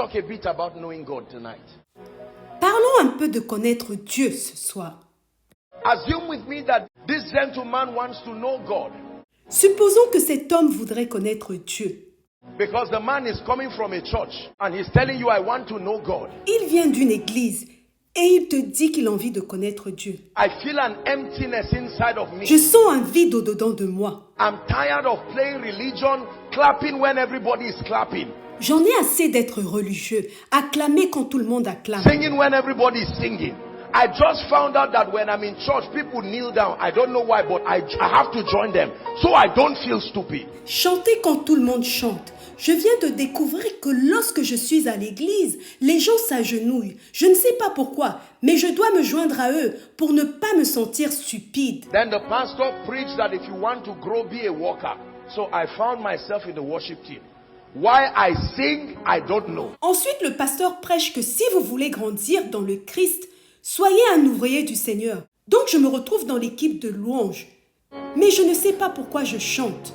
talk a bit about knowing God tonight. Parlons un peu de connaître Dieu ce soir. Assume with me that this gentleman wants to know God. Supposons que cet homme voudrait connaître Dieu. Because the man is coming from a church and he's telling you, I want to know God. Il vient d'une église et il te dit qu'il a envie de connaître Dieu. I feel an emptiness inside of me. Je sens un vide au-dedans de moi. I'm tired of playing religion, clapping when everybody is clapping, J'en ai assez d'être religieux, acclamer quand tout le monde acclame, singing when everybody is singing. I just found out that when I'm in church, people kneel down. I don't know why, but I have to join them so I don't feel stupid. chanter quand tout le monde chante. Je viens de découvrir que lorsque je suis à l'église, les gens s'agenouillent. Je ne sais pas pourquoi, mais je dois me joindre à eux pour ne pas me sentir stupide. Then the pastor preached that if you want to grow, be a worker. So I found myself in the worship team. Why I sing, I don't know. Ensuite, le pasteur prêche que si vous voulez grandir dans le Christ, soyez un ouvrier du Seigneur. Donc je me retrouve dans l'équipe de louanges. Mais je ne sais pas pourquoi je chante.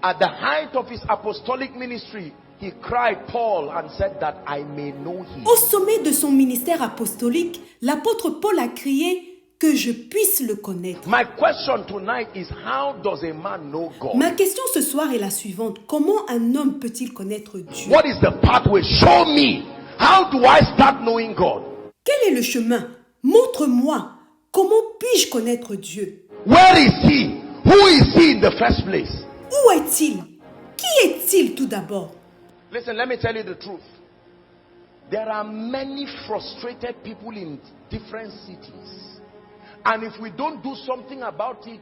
At the height of his apostolic ministry, he cried Paul and said that I may know him. Au sommet de son ministère apostolique, l'apôtre Paul a crié que je puisse le connaître. My question tonight is, how does a man know God? Ma question ce soir est la suivante. Comment un homme peut-il connaître Dieu? What is the pathway? Show me. How do I start knowing God? Quel est le chemin? Montre-moi. Comment puis-je connaître Dieu? Where is he? Who is he in the first place? Où est-il? Qui est-il tout d'abord? Listen, let me tell you the truth. There are many frustrated people in different cities. And if we don't do something about it,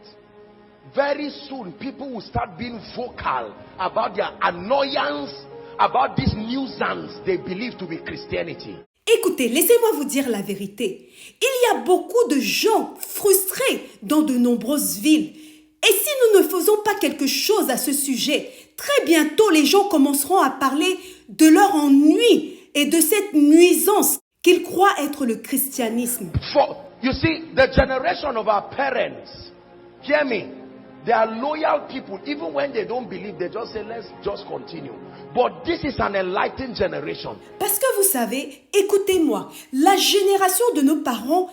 very soon people will start being vocal about their annoyance, about this nuisance they believe to be Christianity. Écoutez, laissez-moi vous dire la vérité. Il y a beaucoup de gens frustrés dans de nombreuses villes. Et si nous ne faisons pas quelque chose à ce sujet, très bientôt les gens commenceront à parler de leur ennui et de cette nuisance qu'ils croient être le christianisme. For you see, the generation of our parents, hear me, they are loyal people. Even when they don't believe, they just say, let's just continue. But this is an enlightened generation. Parce que vous savez, écoutez-moi, la génération de nos parents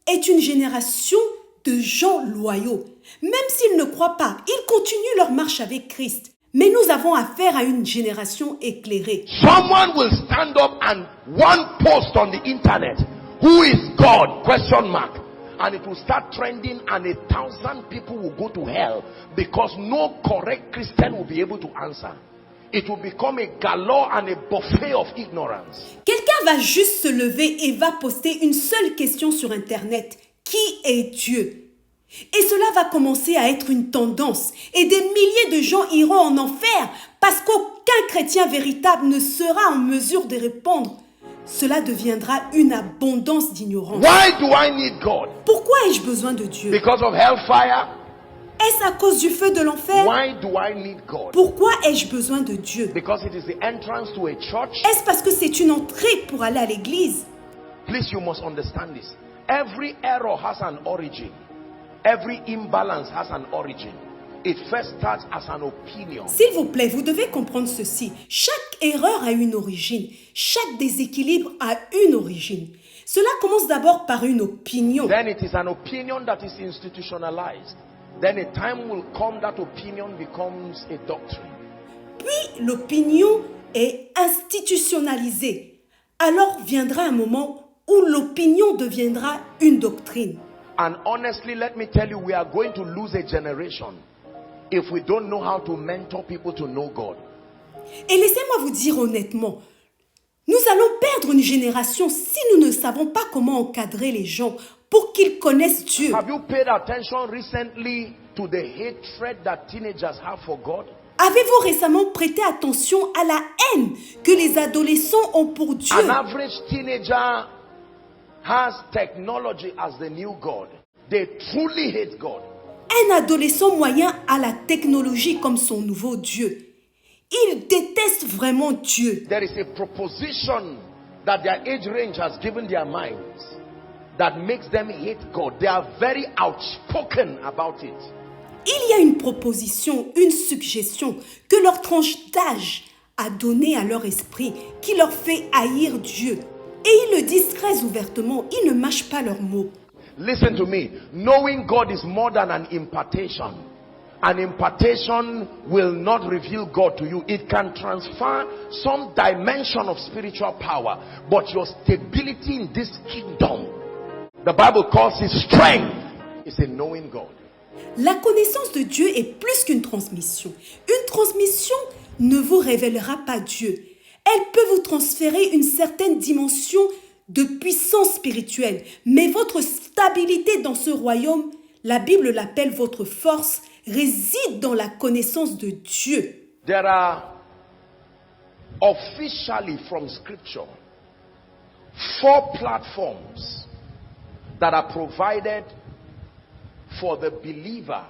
est une génération de gens loyaux. Même s'ils ne croient pas, ils continuent leur marche avec Christ. Mais nous avons affaire à une génération éclairée. Someone will stand up and one post on the internet, who is God? Question mark. And it will start trending and 1,000 people will go to hell because no correct Christian will be able to answer. It will become a galore and a buffet of ignorance. Quelqu'un va juste se lever et va poster une seule question sur Internet. Qui est Dieu? Et cela va commencer à être une tendance. Et des milliers de gens iront en enfer parce qu'aucun chrétien véritable ne sera en mesure de répondre. Cela deviendra une abondance d'ignorance. Why do I need God? Pourquoi ai-je besoin de Dieu? Because of hellfire? Est-ce à cause du feu de l'enfer? Why do I need God? Pourquoi ai-je besoin de Dieu? Because it is the entrance to a church? Est-ce parce que c'est une entrée pour aller à l'église? Please, you must understand this. Every error has an origin. Every imbalance has an origin. It first starts as an opinion. S'il vous plaît, vous devez comprendre ceci. Chaque erreur a une origine. Chaque déséquilibre a une origine. Cela commence d'abord par une opinion. Then it is an opinion that is institutionalized. Then a time will come that opinion becomes a doctrine. Puis l'opinion est institutionnalisée. Alors viendra un moment où l'opinion deviendra une doctrine. And honestly, let me tell you, we are going to lose a generation if we don't know how to mentor people to know God. Et laissez-moi vous dire honnêtement, nous allons perdre une génération si nous ne savons pas comment encadrer les gens pour qu'ils connaissent Dieu. Have you paid attention recently to the hatred that teenagers have for God? Avez-vous récemment prêté attention à la haine que les adolescents ont pour Dieu? An average teenager has technology as the new God. They truly hate God. Un adolescent moyen a la technologie comme son nouveau Dieu. Il déteste vraiment Dieu. There is a proposition that their age range has given their minds that makes them hate God. They are very outspoken about it. Il y a une proposition, une suggestion que leur tranche d'âge a donné à leur esprit qui leur fait haïr Dieu. Et ils le disent très ouvertement, ils ne mâchent pas leurs mots. Listen to me. Knowing God is more than an impartation. An impartation will not reveal God to you. It can transfer some dimension of spiritual power, but your stability in this kingdom, the Bible calls it strength, is in knowing God. La connaissance de Dieu est plus qu'une transmission. Une transmission ne vous révélera pas Dieu. Elle peut vous transférer une certaine dimension de puissance spirituelle. Mais votre stabilité dans ce royaume, la Bible l'appelle votre force, réside dans la connaissance de Dieu. There are officially from scripture 4 platforms that are provided for the believer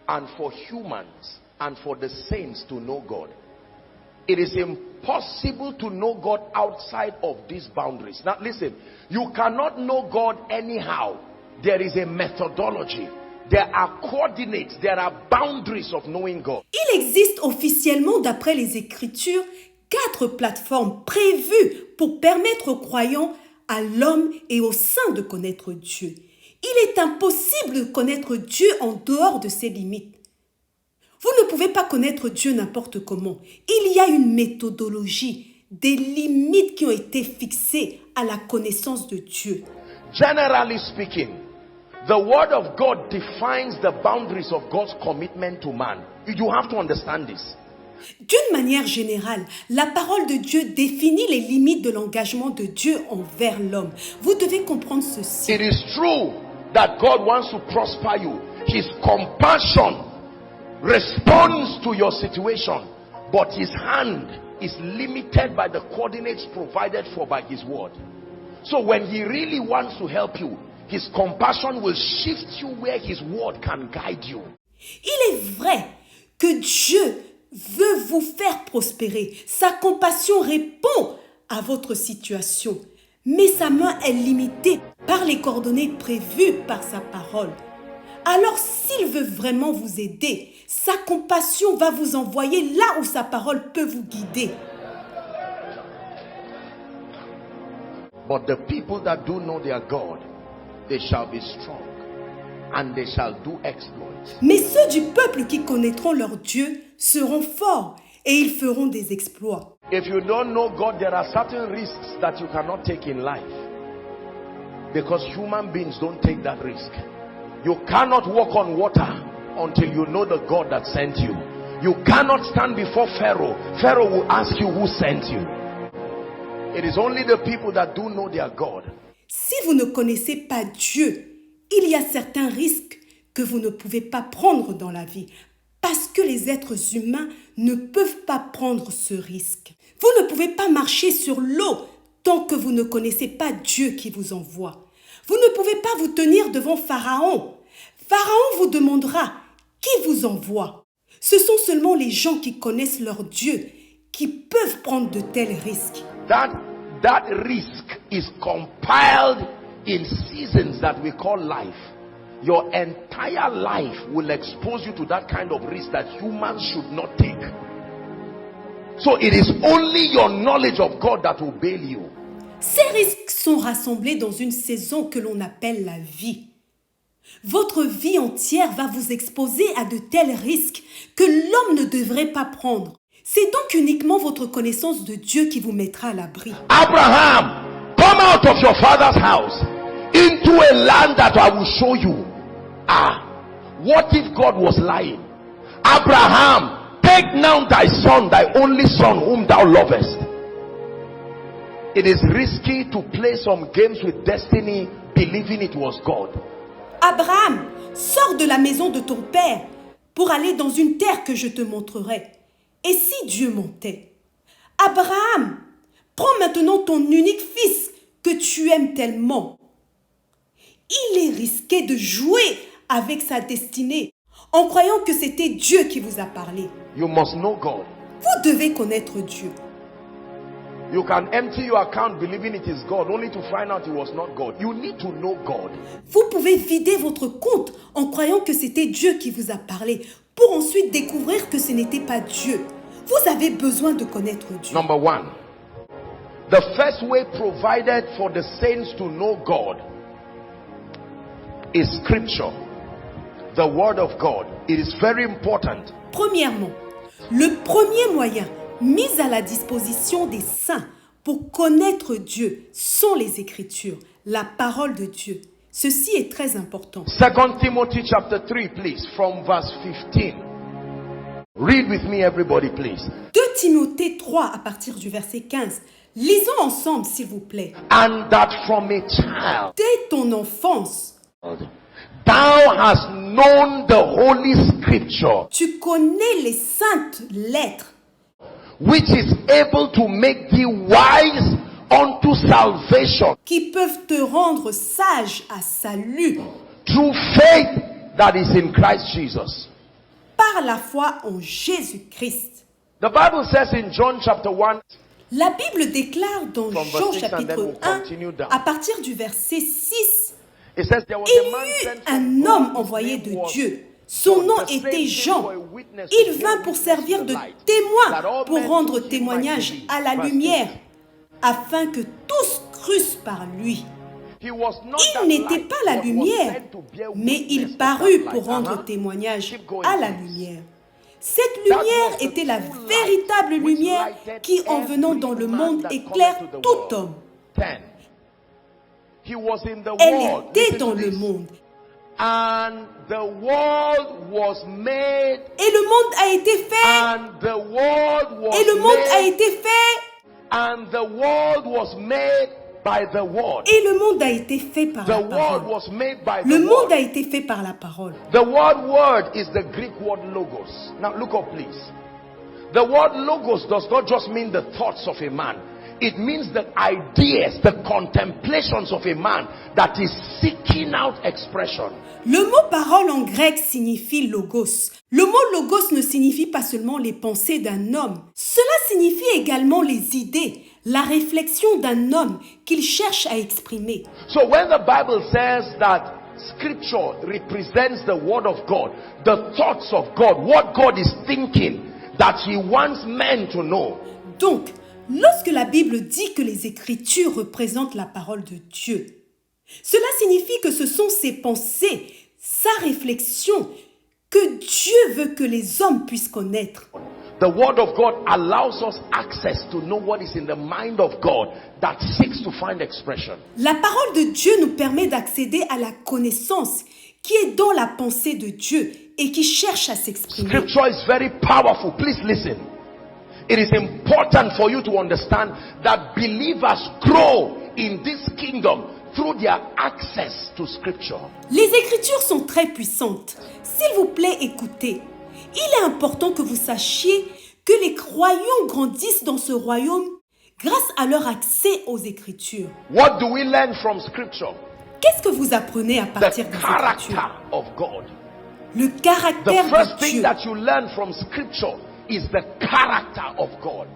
and for humans and for the saints to know God. It is impossible to know God outside of these boundaries. Now listen, you cannot know God anyhow. There is a methodology. There are coordinates. There are boundaries of knowing God. Il existe officiellement, d'après les Écritures, 4 plateformes prévues pour permettre aux croyants, à l'homme et aux saints de connaître Dieu. Il est impossible de connaître Dieu en dehors de ses limites. Vous ne pouvez pas connaître Dieu n'importe comment. Il y a une méthodologie, des limites qui ont été fixées à la connaissance de Dieu. Generally speaking, the word of God defines the boundaries of God's commitment to man. You have to understand this. D'une manière générale, la parole de Dieu définit les limites de l'engagement de Dieu envers l'homme. Vous devez comprendre ceci. It is true that God wants to prosper you. His compassion responds to your situation, but his hand is limited by the coordinates provided for by his word. So when he really wants to help you, his compassion will shift you where his word can guide you. Il est vrai que Dieu veut vous faire prospérer. Sa compassion répond à votre situation. Mais sa main est limitée par les coordonnées prévues par sa parole. Alors s'il veut vraiment vous aider, sa compassion va vous envoyer là où sa parole peut vous guider. But the people that do know their God, they shall be strong and they shall do exploits. Mais ceux du peuple qui connaîtront leur Dieu seront forts et ils feront des exploits. If you don't know God, there are certain risks that you cannot take in life, because human beings don't take that risk. You cannot walk on water until you know the God that sent you. You cannot stand before Pharaoh. Pharaoh will ask you who sent you. It is only the people that do know their God. Si vous ne connaissez pas Dieu, il y a certains risques que vous ne pouvez pas prendre dans la vie, parce que les êtres humains ne peuvent pas prendre ce risque. Vous ne pouvez pas marcher sur l'eau tant que vous ne connaissez pas Dieu qui vous envoie. Vous ne pouvez pas vous tenir devant Pharaon. Pharaon vous demandera qui vous envoie. Ce sont seulement les gens qui connaissent leur Dieu qui peuvent prendre de tels risques. That risk is compiled in seasons that we call life. Your entire life will expose you to that kind of risk that humans should not take. So it is only your knowledge of God that will bail you. Ces risques sont rassemblés dans une saison que l'on appelle la vie. Votre vie entière va vous exposer à de tels risques que l'homme ne devrait pas prendre. C'est donc uniquement votre connaissance de Dieu qui vous mettra à l'abri. Abraham, come out of your father's house into a land that I will show you. What if God was lying? Abraham, take now thy son, thy only son whom thou lovest. It is risky to play some games with destiny believing it was God. Abraham, sors de la maison de ton père pour aller dans une terre que je te montrerai. Et si Dieu mentait? Abraham, prends maintenant ton unique fils que tu aimes tellement. Il est risqué de jouer avec sa destinée en croyant que c'était Dieu qui vous a parlé. You must know God. Vous devez connaître Dieu. You can empty your account believing it is God only to find out it was not God. You need to know God. Vous pouvez vider votre compte en croyant que c'était Dieu qui vous a parlé pour ensuite découvrir que ce n'était pas Dieu. Vous avez besoin de connaître Dieu. Number one, the first way provided for the saints to know God is scripture, the word of God. It is very important. Premièrement, le premier moyen mis à la disposition des saints pour connaître Dieu sont les Écritures, la parole de Dieu. Ceci est très important. 2 Timothy chapter 3, please, from verse 15. Read with me, everybody, please. 2 Timothée 3 à partir du verset 15. Lisons ensemble, s'il vous plaît. And that from a child Dès ton enfance, thou hast known the holy scripture, tu connais les saintes lettres which is able to make thee wise unto salvation qui peuvent te rendre sage à salut through faith that is in Christ Jesus. par la foi en Jésus-Christ. The Bible says in John chapter 1, La Bible déclare dans From Jean verse 6 and then chapitre we'll 1, continue down. à partir du verset 6, it says there was il a man y eut sent un from homme God, his envoyé name de was Dieu. Son John. nom The same était came Jean. for a witness Il to vint bear pour witness servir to de the light, that témoin all pour men rendre through him témoignage might à la believe. lumière, Verse 6. afin que tous crussent par lui. He was not that Il n'était light, pas la but was lumière, sent to bear mais witness il of parut that pour light. rendre Uh-huh. témoignage Keep going, à la please. lumière. Cette That lumière was the était la true light véritable which lumière lighted qui, en venant every dans le man monde, that éclaire cometh to the tout world. homme. 10. He was in the Elle world. était Listen dans to le this. monde. And the world was made. Et le monde a été fait. And the world was Et le monde a made. été fait. And the world was made by the word. Et le monde a été fait par The la world parole. was made by Le the monde word. a été fait par la parole. The word is the Greek word logos. Now look up, please. The word logos does not just mean the thoughts of a man. It means the ideas, the contemplations of a man that is seeking out expression. Le mot parole en grec signifie logos. Le mot logos ne signifie pas seulement les pensées d'un homme. Cela signifie également les idées, la réflexion d'un homme qu'il cherche à exprimer. So when the Bible says that scripture represents the word of God, the thoughts of God, what God is thinking that he wants men to know. Donc, lorsque la Bible dit que les Écritures représentent la parole de Dieu, cela signifie que ce sont ses pensées, sa réflexion, que Dieu veut que les hommes puissent connaître. The word of God allows us access to know what is in the mind of God that seeks to find expression. La parole de Dieu nous permet d'accéder à la connaissance qui est dans la pensée de Dieu et qui cherche à s'exprimer. Scripture is very powerful. Please listen. It is important for you to understand that believers grow in this kingdom through their access to scripture. Les Écritures sont très puissantes. S'il vous plaît, écoutez. Il est important que vous sachiez que les croyants grandissent dans ce royaume grâce à leur accès aux Écritures. What do we learn from scripture? Qu'est-ce que vous apprenez à The partir des Écritures? character of God. Le The caractère first de thing Dieu. that you learn from scripture is the character of God.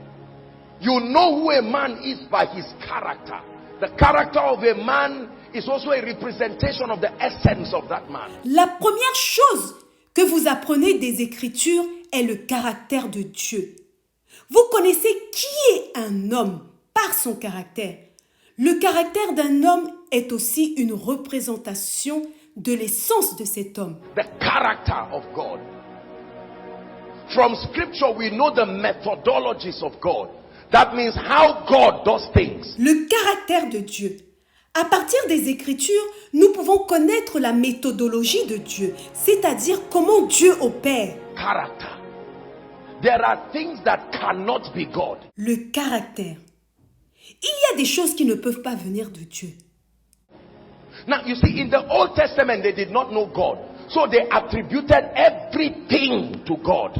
You know who a man is by his character. The character of a man is also a representation of the essence of that man. La première chose que vous apprenez des Écritures est le caractère de Dieu. Vous connaissez qui est un homme par son caractère. Le caractère d'un homme est aussi une représentation de l'essence de cet homme. The character of God. From scripture we know the methodologies of God. That means how God does things. Le caractère de Dieu. À partir des Écritures, nous pouvons connaître la méthodologie de Dieu, c'est-à-dire comment Dieu opère. Character. There are things that cannot be God. Le caractère. Il y a des choses qui ne peuvent pas venir de Dieu. Now you see, in the Old Testament they did not know God, so they attributed everything to God.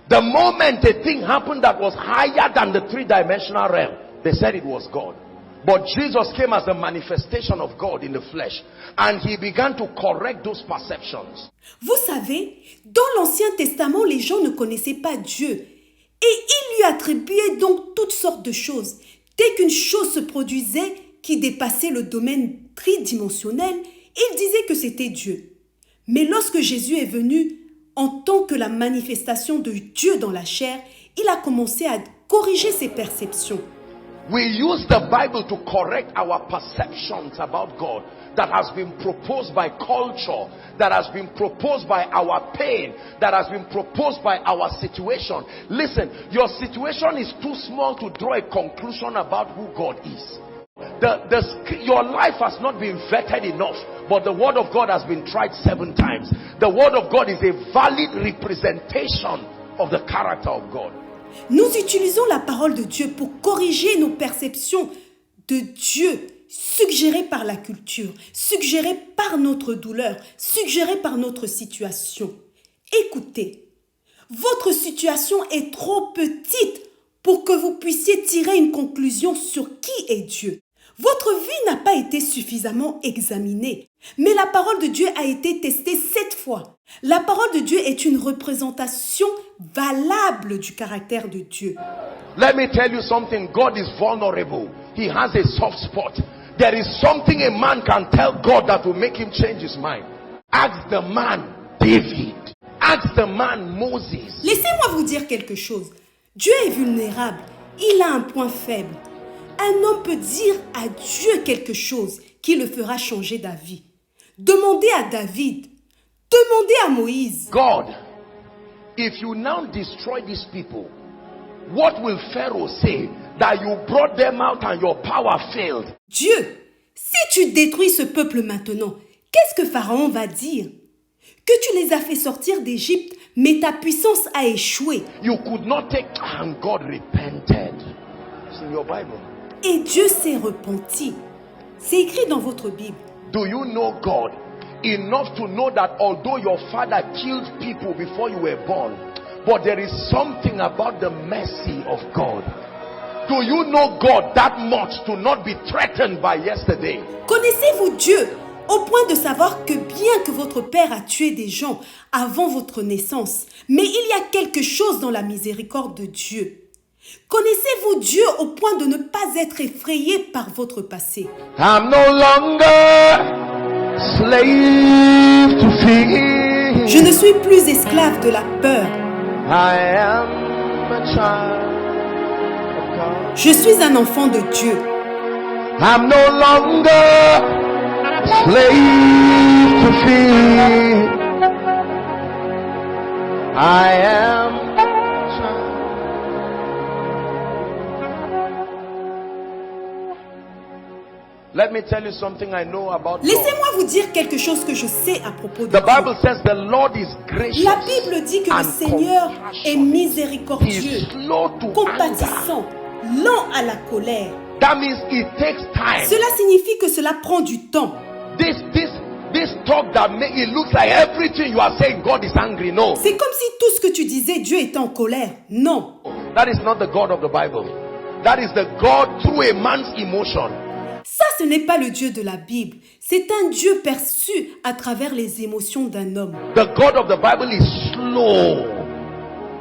The moment a thing happened that was higher than the three-dimensional realm, they said it was God. But Jesus came as a manifestation of God in the flesh, and he began to correct those perceptions. Vous savez, dans l'Ancien Testament, les gens ne connaissaient pas Dieu. Et ils lui attribuaient donc toutes sortes de choses. Dès qu'une chose se produisait qui dépassait le domaine tridimensionnel, ils disaient que c'était Dieu. Mais lorsque Jésus est venu, en tant que la manifestation de Dieu dans la chair, il a commencé à corriger ses perceptions. We use the Bible to correct our perceptions about God that has been proposed by culture, that has been proposed by our pain, that has been proposed by our situation. Listen, your situation is too small to draw a conclusion about who God is. Your life has not been vetted enough, but the word of God has been tried 7 times. The word of God is a valid representation of the character of God. Nous utilisons la parole de Dieu pour corriger nos perceptions de Dieu, suggérées par la culture, suggérées par notre douleur, suggérées par notre situation. Écoutez, votre situation est trop petite pour que vous puissiez tirer une conclusion sur qui est Dieu. Votre vie n'a pas été suffisamment examinée, mais la parole de Dieu a été testée 7 fois. La parole de Dieu est une représentation valable du caractère de Dieu. Let me tell you something. God is vulnerable. He has a soft spot. There is something a man can tell God that will make him change his mind. Ask the man David. Ask the man Moses. Laissez-moi vous dire quelque chose. Dieu est vulnérable. Il a un point faible. Un homme peut dire à Dieu quelque chose qui le fera changer d'avis. Demandez à David. Demandez à Moïse. God, if you now destroy these people, what will Pharaoh say? That you brought them out and your power failed. Dieu, si tu détruis ce peuple maintenant, qu'est-ce que Pharaon va dire? Que tu les as fait sortir d'Égypte, mais ta puissance a échoué. You could not take, and God repented. It's in your Bible. Et Dieu s'est repenti. C'est écrit dans votre Bible. Do you know God enough to know that although your father killed people before you were born, but there is something about the mercy of God? Do you know God that much to not be threatened by yesterday? Connaissez-vous Dieu au point de savoir que bien que votre père a tué des gens avant votre naissance, mais il y a quelque chose dans la miséricorde de Dieu? Connaissez-vous Dieu au point de ne pas être effrayé par votre passé? I'm no longer slave to fear. Je ne suis plus esclave de la peur. I am a child of God. Je suis un enfant de Dieu. I'm no longer slave to fear. I am a child. Let me tell you something I know about God. Laissez-moi vous dire quelque chose que je sais à propos de The Dieu. Bible says the Lord is gracious. La Bible dit que le and Seigneur est compassionate. miséricordieux, He is slow to anger. compatissant, lent à la colère. That means it takes time. Cela signifie que cela prend du temps. This talk that make it looks like everything you are saying God is angry. No. C'est comme si tout ce que tu disais, Dieu était en colère. Non. That is not the God of the Bible. That is the God through a man's emotion. Ça, ce n'est pas le Dieu de la Bible. C'est un Dieu perçu à travers les émotions d'un homme. The God of the Bible is slow.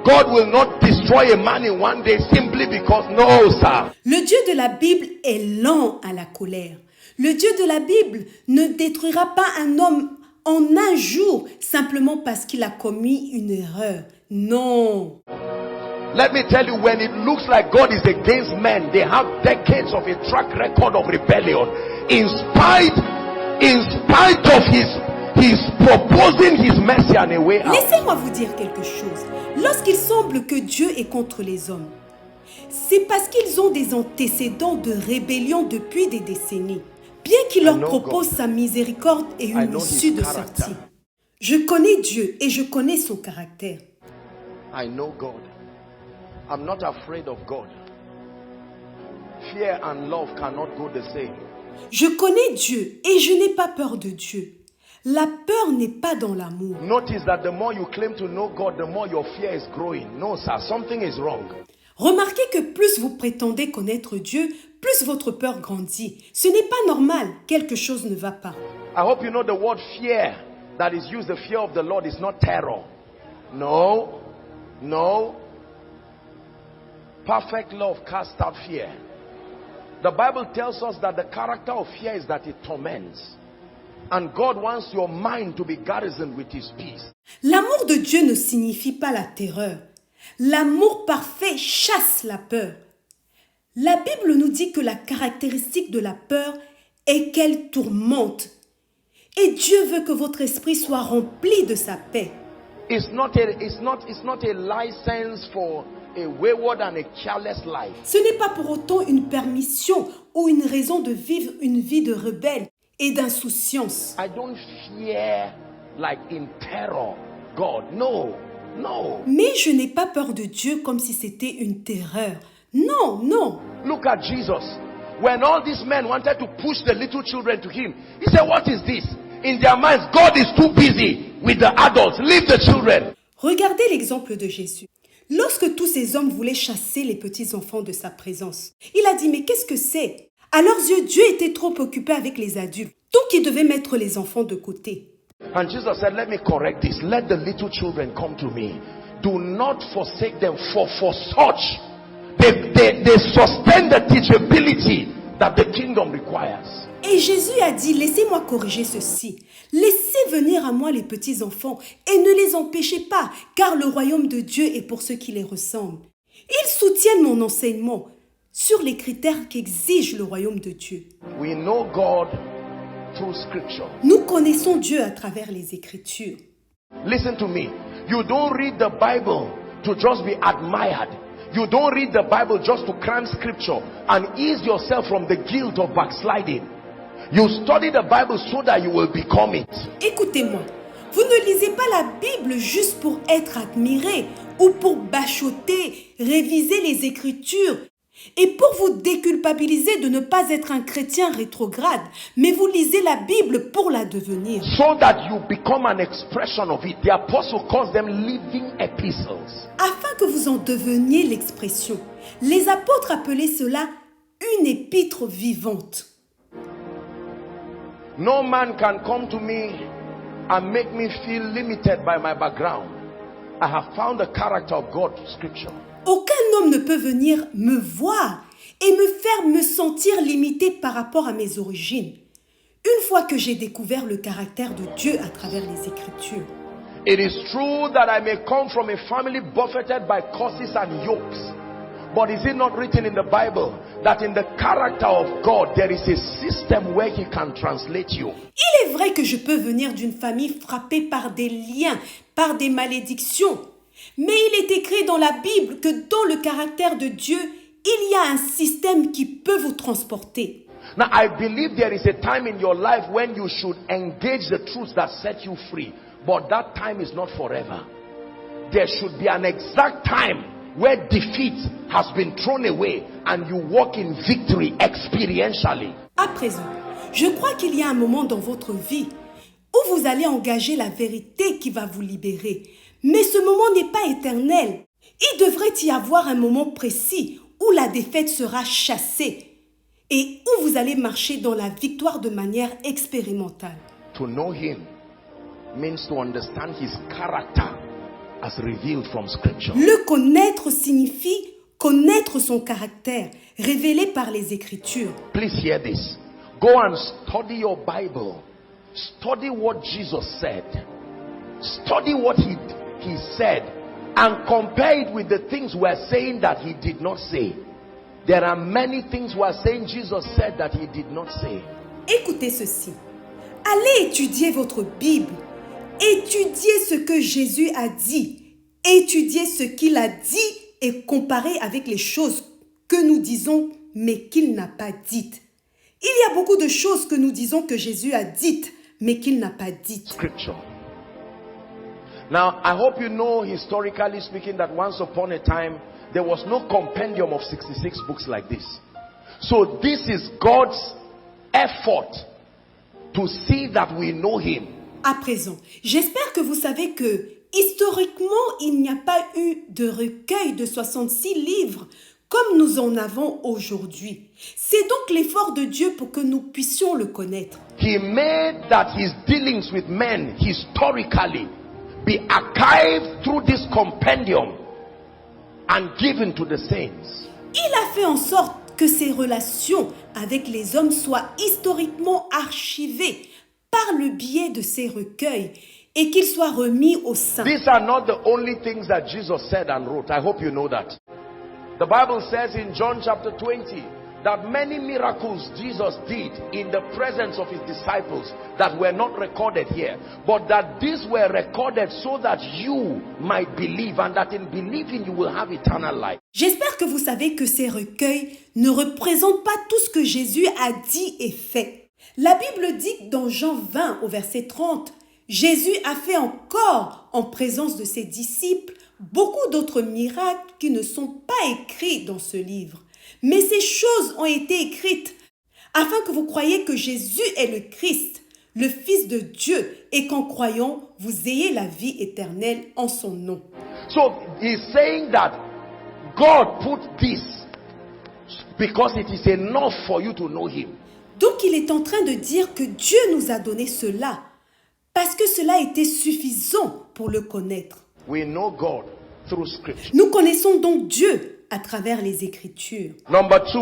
God will not destroy a man in one day simply because, no, sir. Le Dieu de la Bible est lent à la colère. Le Dieu de la Bible ne détruira pas un homme en un jour simplement parce qu'il a commis une erreur. Non. Let me tell you, when it looks like God is against men, they have decades of a track record of rebellion. In spite of his proposing his mercy and a way out. Laissez-moi vous dire quelque chose. Lorsqu'il semble que Dieu est contre les hommes, c'est parce qu'ils ont des antécédents de rébellion depuis des décennies. Bien qu'il leur propose sa miséricorde et une issue de sortie. Je connais Dieu et je connais son caractère. I know God. I'm not afraid of God. Fear and love cannot go the same. Je connais Dieu et je n'ai pas peur de Dieu. La peur n'est pas dans l'amour. Notice that the more you claim to know God, the more your fear is growing. No, sir, something is wrong. Remarquez que plus vous prétendez connaître Dieu, plus votre peur grandit. Ce n'est pas normal, quelque chose ne va pas. I hope you know the word fear that is used, the fear of the Lord is not terror. No. Perfect love casts out fear. The Bible tells us that the character of fear is that it torments. And God wants your mind to be garrisoned with his peace. L'amour de Dieu ne signifie pas la terreur. L'amour parfait chasse la peur. La Bible nous dit que la caractéristique de la peur est qu'elle tourmente. Et Dieu veut que votre esprit soit rempli de sa paix. It's not a license for a wayward and a careless life. Ce n'est pas pour autant une permission ou une raison de vivre une vie de rebelle et d'insouciance. I don't fear like in terror God. No. Mais je n'ai pas peur de Dieu comme si c'était une terreur. Non. Look at Jesus. When all these men wanted to push the little children to him, he said, what is this? In their minds, God is too busy with the adults. Leave the children. Regardez l'exemple de Jésus. Lorsque tous ces hommes voulaient chasser les petits-enfants de sa présence, il a dit, mais qu'est-ce que c'est? À leurs yeux, Dieu était trop occupé avec les adultes, donc il devait mettre les enfants de côté. And Jesus said, let me correct this. Let the little children come to me. Do not forsake them, for such they sustain the teachability that the kingdom requires. Et Jésus a dit, laissez-moi corriger ceci. Laissez venir à moi les petits-enfants et ne les empêchez pas, car le royaume de Dieu est pour ceux qui les ressemblent. Ils soutiennent mon enseignement sur les critères qu'exige le royaume de Dieu. We know God through scripture. Nous connaissons Dieu à travers les Écritures. Listen to me. You don't read the Bible to just be admired. You don't read the Bible just to cram scripture and ease yourself from the guilt of backsliding. You study the Bible so that you will become it. Écoutez-moi, vous ne lisez pas la Bible juste pour être admiré ou pour bachoter, réviser les Écritures et pour vous déculpabiliser de ne pas être un chrétien rétrograde, mais vous lisez la Bible pour la devenir. So that you become an expression of it. The apostle calls them living epistles. Afin que vous en deveniez l'expression. Les apôtres appelaient cela une épître vivante. No man can come to me and make me feel limited by my background. I have found the character of God through scripture. Aucun homme ne peut venir me voir et me faire me sentir limité par rapport à mes origines. Une fois que j'ai découvert le caractère de Dieu à travers les Écritures. It is true that I may come from a family buffeted by curses and yokes. But is it not written in the Bible that in the character of God there is a system where he can translate you? Il est vrai que je peux venir d'une famille frappée par des liens, par des malédictions. Mais il est écrit dans la Bible que dans le caractère de Dieu, il y a un système qui peut vous transporter. Now I believe there is a time in your life when you should engage the truths that set you free. But that time is not forever. There should be an exact time where defeat has been thrown away and you walk in victory experientially. À présent, je crois qu'il y a un moment dans votre vie où vous allez engager la vérité qui va vous libérer. Mais ce moment n'est pas éternel. Il devrait y avoir un moment précis où la défaite sera chassée et où vous allez marcher dans la victoire de manière expérimentale. To know him means to understand his character as revealed from scripture. Le connaître signifie connaître son caractère, révélé par les Écritures. Please hear this. Go and study your Bible. Study what Jesus said. Study what he said and compare it with the things we are saying that he did not say. There are many things we are saying Jesus said that he did not say. Écoutez ceci. Allez étudier votre Bible. Étudiez ce que Jésus a dit. Étudiez ce qu'il a dit et comparez avec les choses que nous disons mais qu'il n'a pas dites. Il y a beaucoup de choses que nous disons que Jésus a dites mais qu'il n'a pas dites. Scripture. Now, I hope you know, historically speaking, that once upon a time, there was no compendium of 66 books like this. So this is God's effort to see that we know him. À présent, j'espère que vous savez que, historiquement, il n'y a pas eu de recueil de 66 livres comme nous en avons aujourd'hui. C'est donc l'effort de Dieu pour que nous puissions le connaître. He made that his dealings with men historically be archived through this compendium and given to the saints. Il a fait en sorte que ses relations avec les hommes soient historiquement archivées par le biais de ces recueils et qu'ils soient remis aux saints. These are not the only things that Jesus said and wrote. I hope you know that. The Bible says in John chapter 20 that many miracles Jesus did in the presence of his disciples that were not recorded here, but that these were recorded so that you might believe, and that in believing you will have eternal life. J'espère que vous savez que ces recueils ne représentent pas tout ce que Jésus a dit et fait. La Bible dit dans Jean 20 au verset 30, Jésus a fait encore en présence de ses disciples beaucoup d'autres miracles qui ne sont pas écrits dans ce livre. Mais ces choses ont été écrites afin que vous croyiez que Jésus est le Christ, le Fils de Dieu, et qu'en croyant, vous ayez la vie éternelle en son nom. So he's saying that God put this because it is enough for you to know him. Donc il est en train de dire que Dieu nous a donné cela parce que cela était suffisant pour le connaître. We know God through scripture. Nous connaissons donc Dieu à travers les Écritures. Number 2.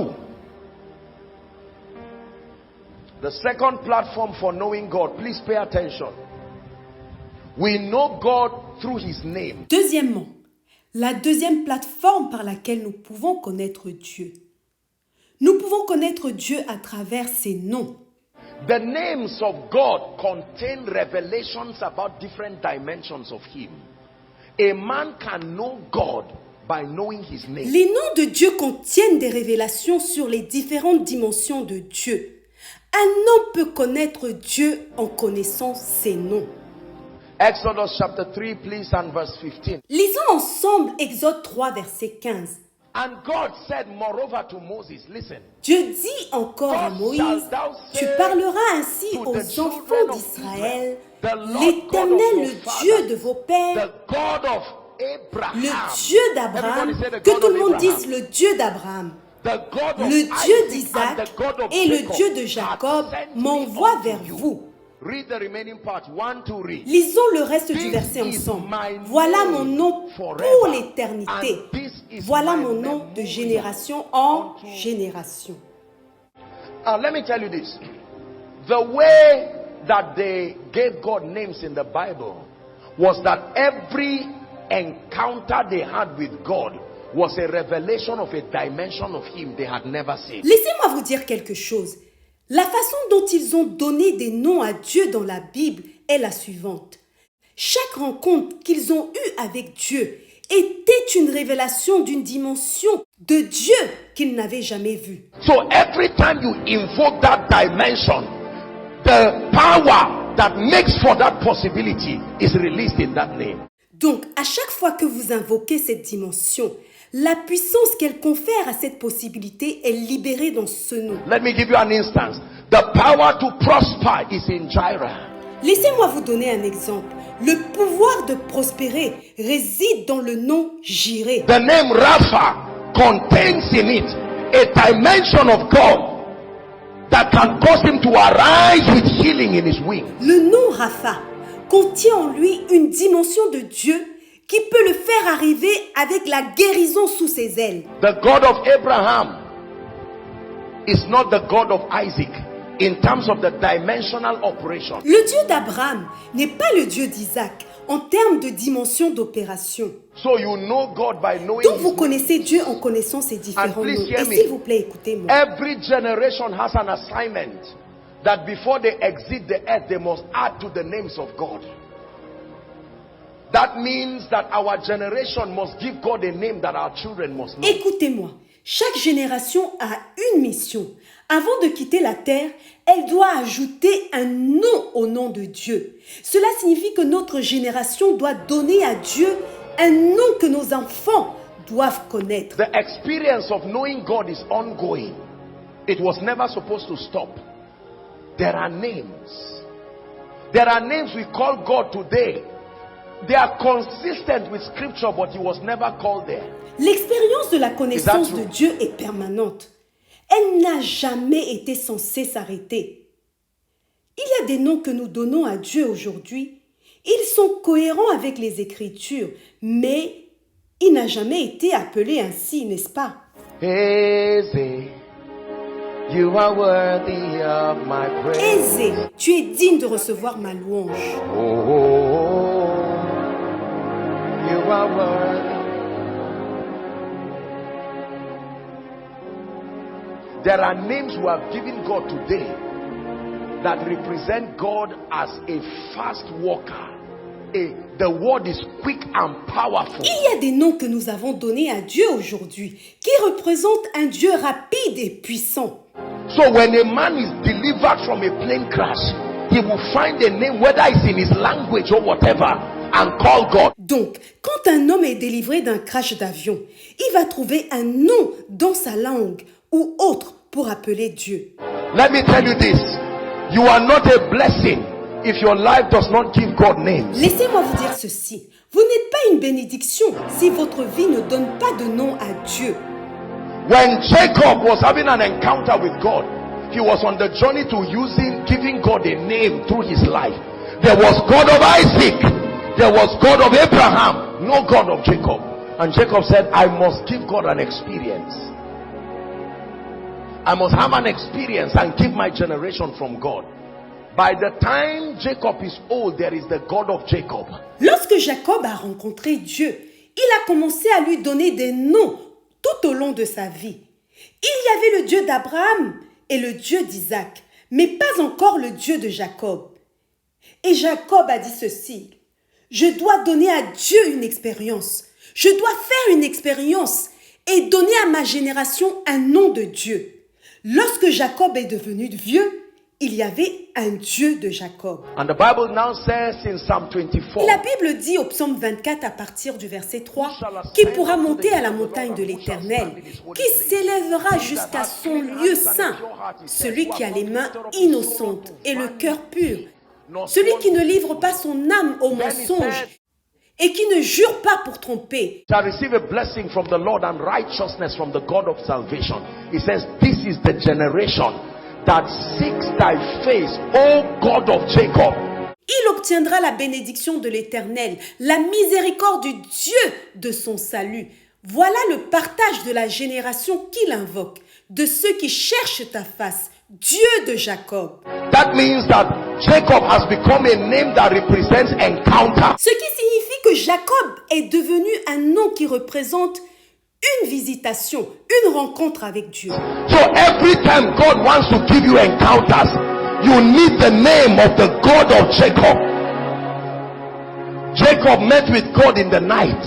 The second platform for knowing God. Please pay attention. We know God through his name. Deuxièmement, la deuxième plateforme par laquelle nous pouvons connaître Dieu. Nous pouvons connaître Dieu à travers ses noms. The names of God contain revelations about different dimensions of him. A man can know God by knowing his name. Les noms de Dieu contiennent des révélations sur les différentes dimensions de Dieu. Un homme peut connaître Dieu en connaissant ses noms. Exodus chapter 3, please, and verse 15. Lisons ensemble Exode 3, verset 15. And God said moreover to Moses, listen. Dieu dit encore à Moïse, tu parleras ainsi aux enfants d'Israël, l'Éternel, le Dieu de vos pères, The God of Abraham. le Dieu d'Abraham, que tout le monde dise le Dieu d'Abraham, The God of le Dieu Isaac and d'Isaac the God of et le Jacob Dieu de Jacob hath sent m'envoie me vers unto you. vous. Read the remaining part. 1, 2, read. Lisons le reste du This verset is ensemble. my Voilà name mon nom forever, pour l'éternité. and this is Voilà my mon nom de memorial génération en unto- génération. Let me tell you this. The way that they gave God names in the Bible was that every encounter they had with God was a revelation of a dimension of him they had never seen. Laissez-moi vous dire quelque chose. La façon dont ils ont donné des noms à Dieu dans la Bible est la suivante. Chaque rencontre qu'ils ont eue avec Dieu était une révélation d'une dimension de Dieu qu'ils n'avaient jamais vue. So every time you invoke that dimension, the power that makes for that possibility is released in that name. Donc, à chaque fois que vous invoquez cette dimension, la puissance qu'elle confère à cette possibilité est libérée dans ce nom. Let me give you an instance. The power to prosper is in Jireh. Laissez-moi vous donner un exemple. Le pouvoir de prospérer réside dans le nom Jireh. The name Rapha contains in it a dimension of God that can cause him to arise with healing in his wings. Le nom Rapha contient en lui une dimension de Dieu qui peut le faire arriver avec la guérison sous ses ailes. The God of Abraham is not the God of Isaac in terms of the dimensional operation. Le Dieu d'Abraham n'est pas le Dieu d'Isaac en termes de dimension d'opération. So you know God by knowing Donc his vous name. connaissez Dieu en connaissant ses différents And please noms. hear Et me. s'il vous plaît, écoutez-moi. Every generation has an assignment that before they exit the earth, they must add to the names of God. That means that our generation must give God a name that our children must know. Écoutez-moi. Chaque génération a une mission. Avant de quitter la terre, elle doit ajouter un nom au nom de Dieu. Cela signifie que notre génération doit donner à Dieu un nom que nos enfants doivent connaître. The experience of knowing God is ongoing. It was never supposed to stop. There are names. There are names we call God today. They are consistent with scripture, but he was never called there. L'expérience de la connaissance Is that de true? Dieu est permanente. Elle n'a jamais été censée s'arrêter. Il y a des noms que nous donnons à Dieu aujourd'hui. Ils sont cohérents avec les Écritures, mais il n'a jamais été appelé ainsi, n'est-ce pas? Eze, You are worthy of my praise. Aisé, tu es digne de recevoir ma louange. Oh, you are worthy. There are names we have given God today that represent God as a fast walker. The word is quick and powerful. Il y a des noms que nous avons donnés à Dieu aujourd'hui qui représentent un Dieu rapide et puissant. So when a man is delivered from a plane crash, he will find a name, whether it's in his language or whatever, and call God. Donc, quand un homme est délivré d'un crash d'avion, il va trouver un nom dans sa langue ou autre pour appeler Dieu. Let me tell you this. You are not a blessing if your life does not give God names. Laissez-moi vous dire ceci. Vous n'êtes pas une bénédiction si votre vie ne donne pas de nom à Dieu. When Jacob was having an encounter with God, he was on the journey to giving God a name through his life. There was God of Isaac. There was God of Abraham. No God of Jacob. And Jacob said, I must give God an experience. I must have an experience and give my generation from God. By the time Jacob is old, there is the God of Jacob. Lorsque Jacob a rencontré Dieu, il a commencé à lui donner des noms tout au long de sa vie. Il y avait le Dieu d'Abraham et le Dieu d'Isaac, mais pas encore le Dieu de Jacob. Et Jacob a dit ceci: je dois donner à Dieu une expérience. Je dois faire une expérience et donner à ma génération un nom de Dieu. Lorsque Jacob est devenu vieux, il y avait un Dieu de Jacob. And the Bible now says in Psalm 24. La Bible dit au psaume 24 à partir du verset 3 qui pourra monter à la montagne de l'Éternel, qui s'élèvera jusqu'à son lieu saint, celui qui a les mains innocentes et le cœur pur, celui qui ne livre pas son âme au mensonge et qui ne jure pas pour tromper. Shall receive a blessing from the Lord and righteousness from the God of salvation. He says, this is the generation that seeks thy face, O God of Jacob. Il obtiendra la bénédiction de l'Éternel, la miséricorde du Dieu de son salut. Voilà le partage de la génération qu'il invoque, de ceux qui cherchent ta face, Dieu de Jacob. That means that Jacob has become a name that represents encounter. Ce qui signifie que Jacob est devenu un nom qui représente une visitation, une rencontre avec Dieu. So every time God wants to give you encounters, you need the name of the God of Jacob. Jacob met with God in the night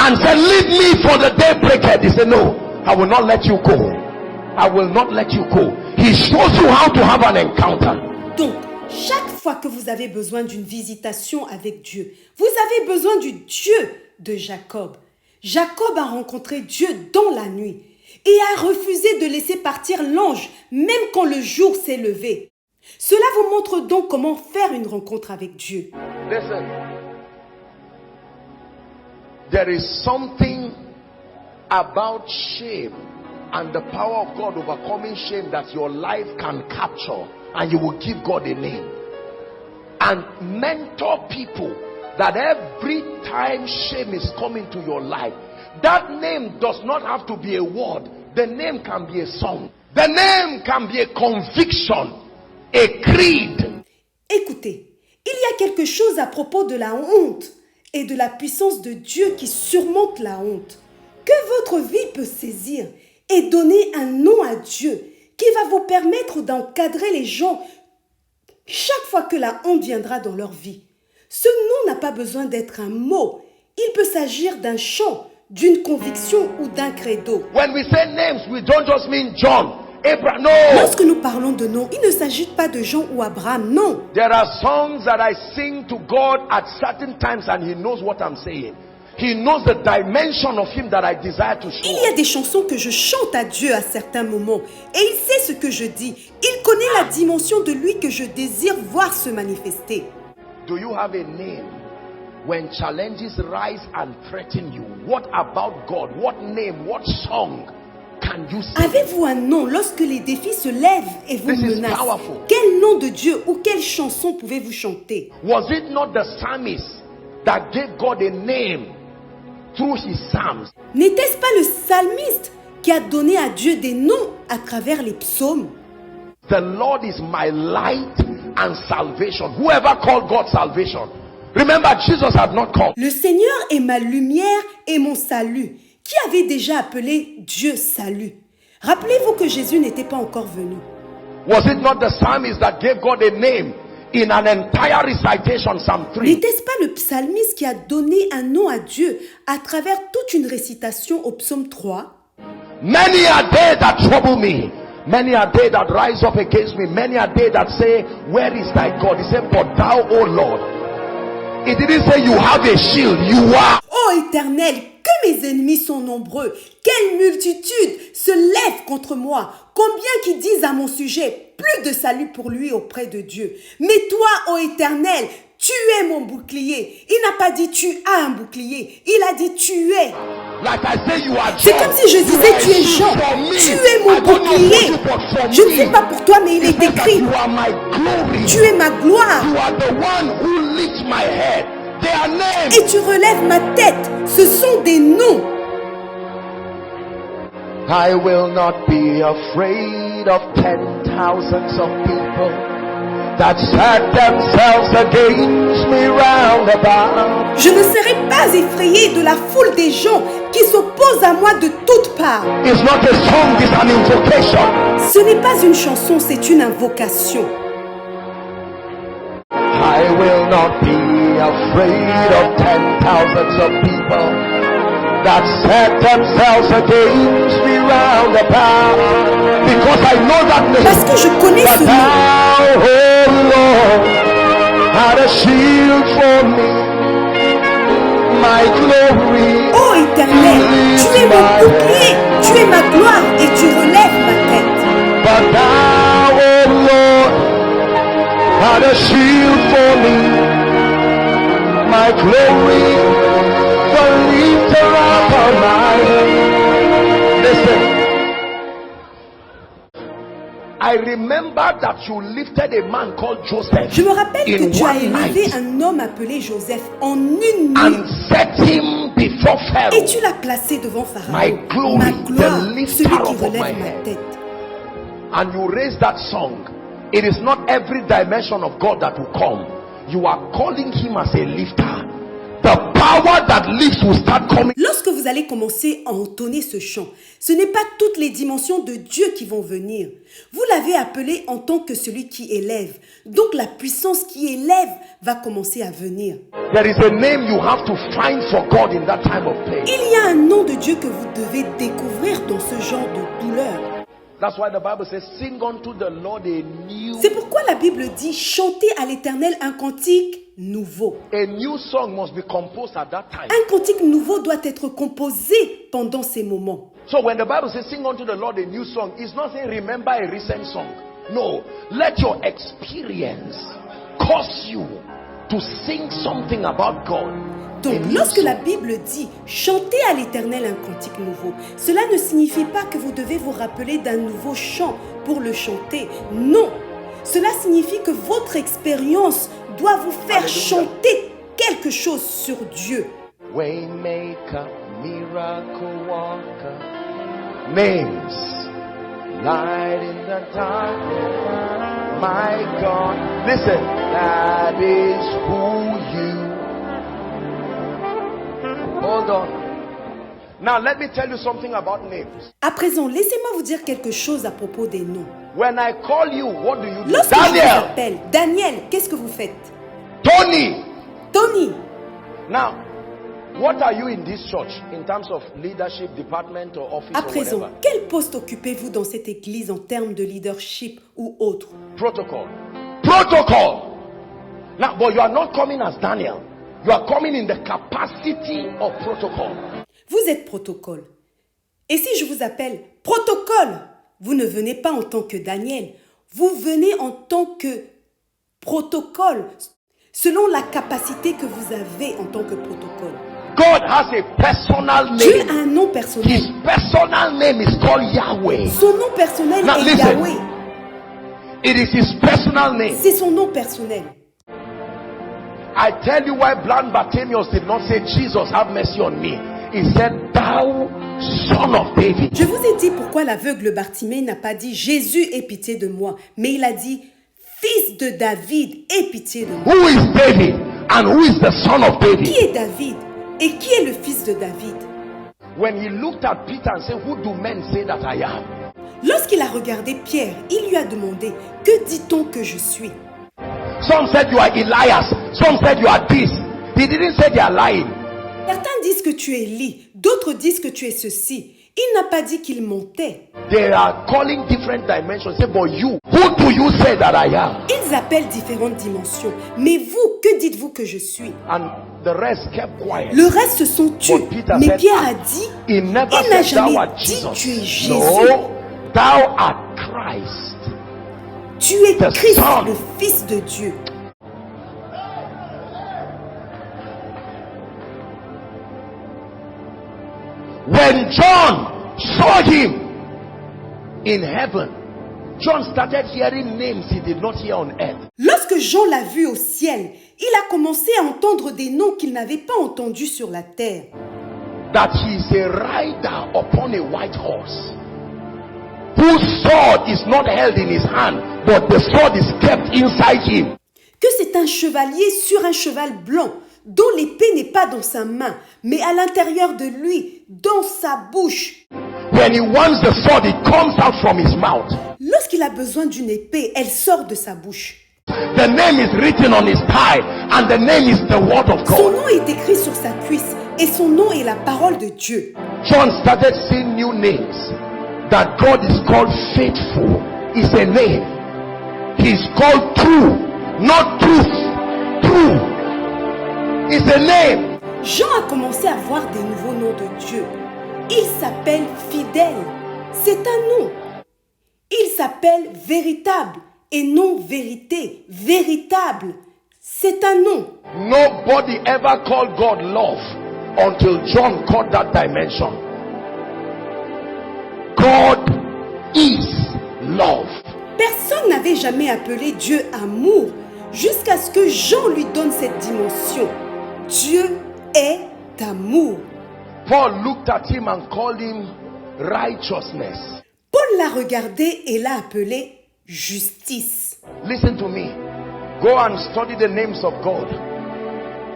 and said, leave me for the day breaketh. He said, no, I will not let you go. I will not let you go. He shows you how to have an encounter. Donc, chaque fois que vous avez besoin d'une visitation avec Dieu, vous avez besoin du Dieu de Jacob. Jacob a rencontré Dieu dans la nuit et a refusé de laisser partir l'ange, même quand le jour s'est levé. Cela vous montre donc comment faire une rencontre avec Dieu. Listen, there is something about shame and the power of God overcoming shame that your life can capture, and you will give God a name and mentor people that every time shame is coming to your life, that name does not have to be a word. The name can be a song. The name can be a conviction, a creed. Écoutez, il y a quelque chose à propos de la honte et de la puissance de Dieu qui surmonte la honte, que votre vie peut saisir et donner un nom à Dieu qui va vous permettre d'encadrer les gens chaque fois que la honte viendra dans leur vie. Ce nom n'a pas besoin d'être un mot. Il peut s'agir d'un chant, d'une conviction ou d'un credo. When we say names, we don't just mean John, Abraham. No. Lorsque nous parlons de noms, il ne s'agit pas de Jean ou Abraham, non. There are songs that I sing to God at certain times and He knows what I'm saying. He knows the dimension of Him that I desire to show. Il y a des chansons que je chante à Dieu à certains moments et il sait ce que je dis. Il connaît la dimension de lui que je désire voir se manifester. Do you have a name when challenges rise and threaten you? What about God? What name, what song can you sing? Avez-vous un nom lorsque les défis se lèvent et vous This is menacent? powerful. Quel nom de Dieu ou quelle chanson pouvez-vous chanter? Was it not the psalmist that gave God a name through his psalms? N'était-ce pas le psalmiste qui a donné à Dieu des noms à travers les psaumes. The Lord is my light and salvation. Whoever called God salvation. Remember, Jesus had not called. Le Seigneur est ma lumière et mon salut. Qui avait déjà appelé Dieu salut? Rappelez-vous que Jésus n'était pas encore venu. Was it not the psalmist that gave God a name in an entire recitation, Psalm 3? N'était-ce pas le psalmiste qui a donné un nom à Dieu à travers toute une récitation au psaume 3? Many are they that trouble me. Many are they that rise up against me. Many are they that say, where is thy God? He said, but thou, O Lord. He didn't say you have a shield. You are. Ô Éternel, que mes ennemis sont nombreux. Quelle multitude se lève contre moi. Combien qui disent à mon sujet, plus de salut pour lui auprès de Dieu. Mais toi, ô Éternel, tu es mon bouclier. Il n'a pas dit tu as un bouclier. Il a dit tu es. Like I say, you are. C'est comme si je disais tu es Jean. Tu es mon bouclier. Je ne sais pas pour toi, mais il est écrit. You are my glory. Tu es ma gloire. You are the one who lifts my head. They are names. Et tu relèves ma tête. Ce sont des noms. I will not be afraid of 10,000s of people that set themselves against me round about. Je ne serai pas effrayé de la foule des gens qui s'opposent à moi de toutes parts. It's not a song, it's an invocation. Ce n'est pas une chanson, c'est une invocation. I will not be afraid of 10,000s of people that set themselves against me round about, because I know that name. Parce que je connais ce nom. Thou, oh Lord, art a shield for me, my glory. Ô Éternel, tu es mon bouclier, tu es ma gloire et tu relèves ma tête. But thou, oh Lord, art a shield for me, my glory. Listen, I remember that you lifted a man called Joseph. Je me rappelle que in tu as one élevé night un homme appelé Joseph en une nuit and set him before et Pharaoh. tu l'as placé devant Pharaon. My glory, Ma gloire, the lifter celui qui of my relève ma head. tête. And you raise that song. It is not every dimension of God that will come. You are calling him as a lifter. The power that lifts will start coming. Lorsque vous allez commencer à entonner ce chant, ce n'est pas toutes les dimensions de Dieu qui vont venir. Vous l'avez appelé en tant que celui qui élève. Donc la puissance qui élève va commencer à venir. There is a name you have to find for God in that time of pain. Il y a un nom de Dieu que vous devez découvrir dans ce genre de douleur. That's why the Bible says, sing unto the Lord a new. C'est pourquoi la Bible dit chantez à l'Éternel un cantique nouveau. A new song must be composed at that time. Un cantique nouveau doit être composé pendant ces moments. So when the Bible says sing unto the Lord a new song, it's not saying remember a recent song. No, let your experience cause you to sing something about God. Donc, lorsque la Bible dit « Chantez à l'Éternel un cantique nouveau », cela ne signifie pas que vous devez vous rappeler d'un nouveau chant pour le chanter. Non, cela signifie que votre expérience doit vous faire chanter quelque chose sur Dieu. Waymaker, miracle worker, names, light in the dark, my God. Listen, that is who you. Hold on. Now let me tell you something about names. À présent, laissez-moi vous dire quelque chose à propos des noms. When I call you, what do you do? Lorsque je vous Daniel, appelle, Daniel, qu'est-ce que vous faites? Tony. Tony, Now, what are you in this church in terms of leadership, department or office à or présent, whatever? quel poste occupez-vous dans cette église en termes de leadership ou autre? Protocol. Protocol. Now, but you are not coming as Daniel. You are coming in the capacity of protocol. Vous êtes protocole. Et si je vous appelle protocole, vous ne venez pas en tant que Daniel, vous venez en tant que protocole, selon la capacité que vous avez en tant que protocole. God has a personal Dieu a name. un nom personnel. His personal name is called Yahweh. Son nom personnel Now, est listen. Yahweh. It is his personal name. C'est son nom personnel. I tell you why blind Bartimaeus did not say, Jesus, have mercy on me. He said, thou Son of David. Je vous ai dit pourquoi l'aveugle Bartimée n'a pas dit Jésus, aie pitié de moi, mais il a dit Fils de David, aie pitié de moi. Who is David and who is the son of David? Qui est David et qui est le fils de David? When he looked at Peter and said, who do men say that I am? Lorsqu'il a regardé Pierre, il lui a demandé que dit-on que je suis? Some said you are Elias, some said you are this. He didn't say they are lying. Certains disent que tu es Élie, d'autres disent que tu es ceci. Il n'a pas dit qu'il mentait. They are calling different dimensions. Say, but you, who do you say that I am? Ils appellent différentes dimensions. Mais vous, que dites-vous que je suis? And the rest kept quiet. Le reste se sont tus. But Peter Mais said, Pierre a dit, He never il n'a said thou jamais art dit Jesus. tu es Jésus. No, thou art Christ. Tu es The Christ, Son. le Fils de Dieu. When John saw him in heaven, John started hearing names he did not hear on earth. Lorsque Jean l'a vu au ciel, il a commencé à entendre des noms qu'il n'avait pas entendus sur la terre. That he is a rider upon a white horse, whose sword is not held in his hand, but the sword is kept inside him. Que c'est un chevalier sur un cheval blanc, dont l'épée n'est pas dans sa main, mais à l'intérieur de lui, dans sa bouche. When he wants the sword, it comes out from his mouth. Lorsqu'il a besoin d'une épée, elle sort de sa bouche. The name is written on his thigh, and the name is the word of Son God. nom est écrit sur sa cuisse, et son nom est la parole de Dieu. John started seeing new names. That God is called faithful is a name. He is called true, not truth. True is a name. Jean a commencé à voir des nouveaux noms de Dieu. Il s'appelle fidèle, c'est un nom. Il s'appelle véritable et non vérité, véritable, c'est un nom. Nobody ever called God love until John caught that dimension. God is love. Personne n'avait jamais appelé Dieu amour jusqu'à ce que Jean lui donne cette dimension. Dieu est amour. Paul looked at him and called him righteousness. Paul l'a regardé et l'a appelé justice. Listen to me. Go and study the names of God,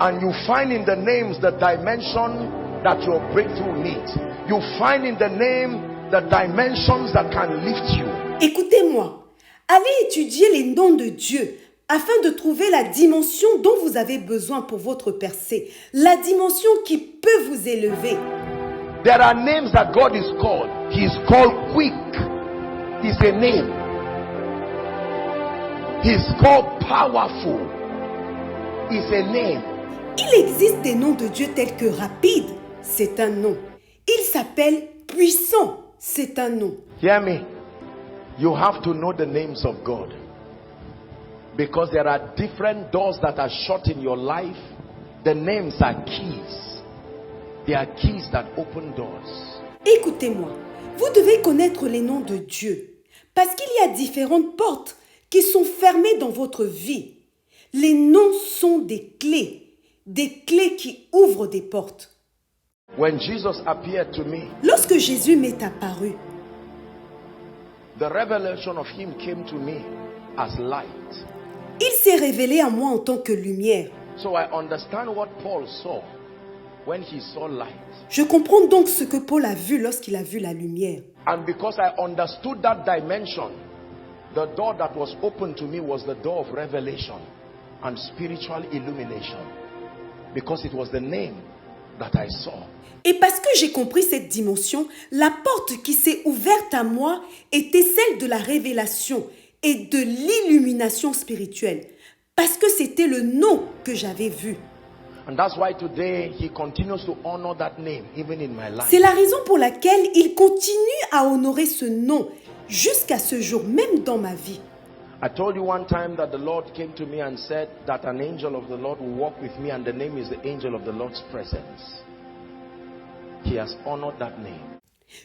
and you find in the names the dimension that your breakthrough needs. You find in the name the dimensions that can lift you. Écoutez-moi, allez étudier les noms de Dieu afin de trouver la dimension dont vous avez besoin pour votre percée, la dimension qui peut vous élever. There are names that God is called. He is called quick. Is a name. He is called powerful. Is a name. Il existe des noms de Dieu tels que rapide, c'est un nom. Il s'appelle puissant, c'est un nom. Hear me. You have to know the names of God, because there are different doors that are shut in your life. The names are keys. They are keys that open doors. Écoutez-moi, vous devez connaître les noms de Dieu, parce qu'il y a différentes portes qui sont fermées dans votre vie. Les noms sont des clés qui ouvrent des portes. When Jesus appeared to me, Lorsque Jésus m'est apparu, the revelation of him came to me as light. il s'est révélé à moi en tant que lumière. So I understand what Paul saw when he saw light. Je comprends donc ce que Paul a vu lorsqu'il a vu la lumière. And because I understood that dimension, the door that was open to me was the door of revelation and spiritual illumination, because it was the name that I saw. Et parce que j'ai compris cette dimension, la porte qui s'est ouverte à moi était celle de la révélation et de l'illumination spirituelle. Parce que c'était le nom que j'avais vu. And that's why today he continues to honor that name even in my life. C'est la raison pour laquelle il continue à honorer ce nom jusqu'à ce jour, même dans ma vie. I told you one time that the Lord came to me and said that an angel of the Lord will walk with me, and the name is the angel of the Lord's presence. He has honored that name.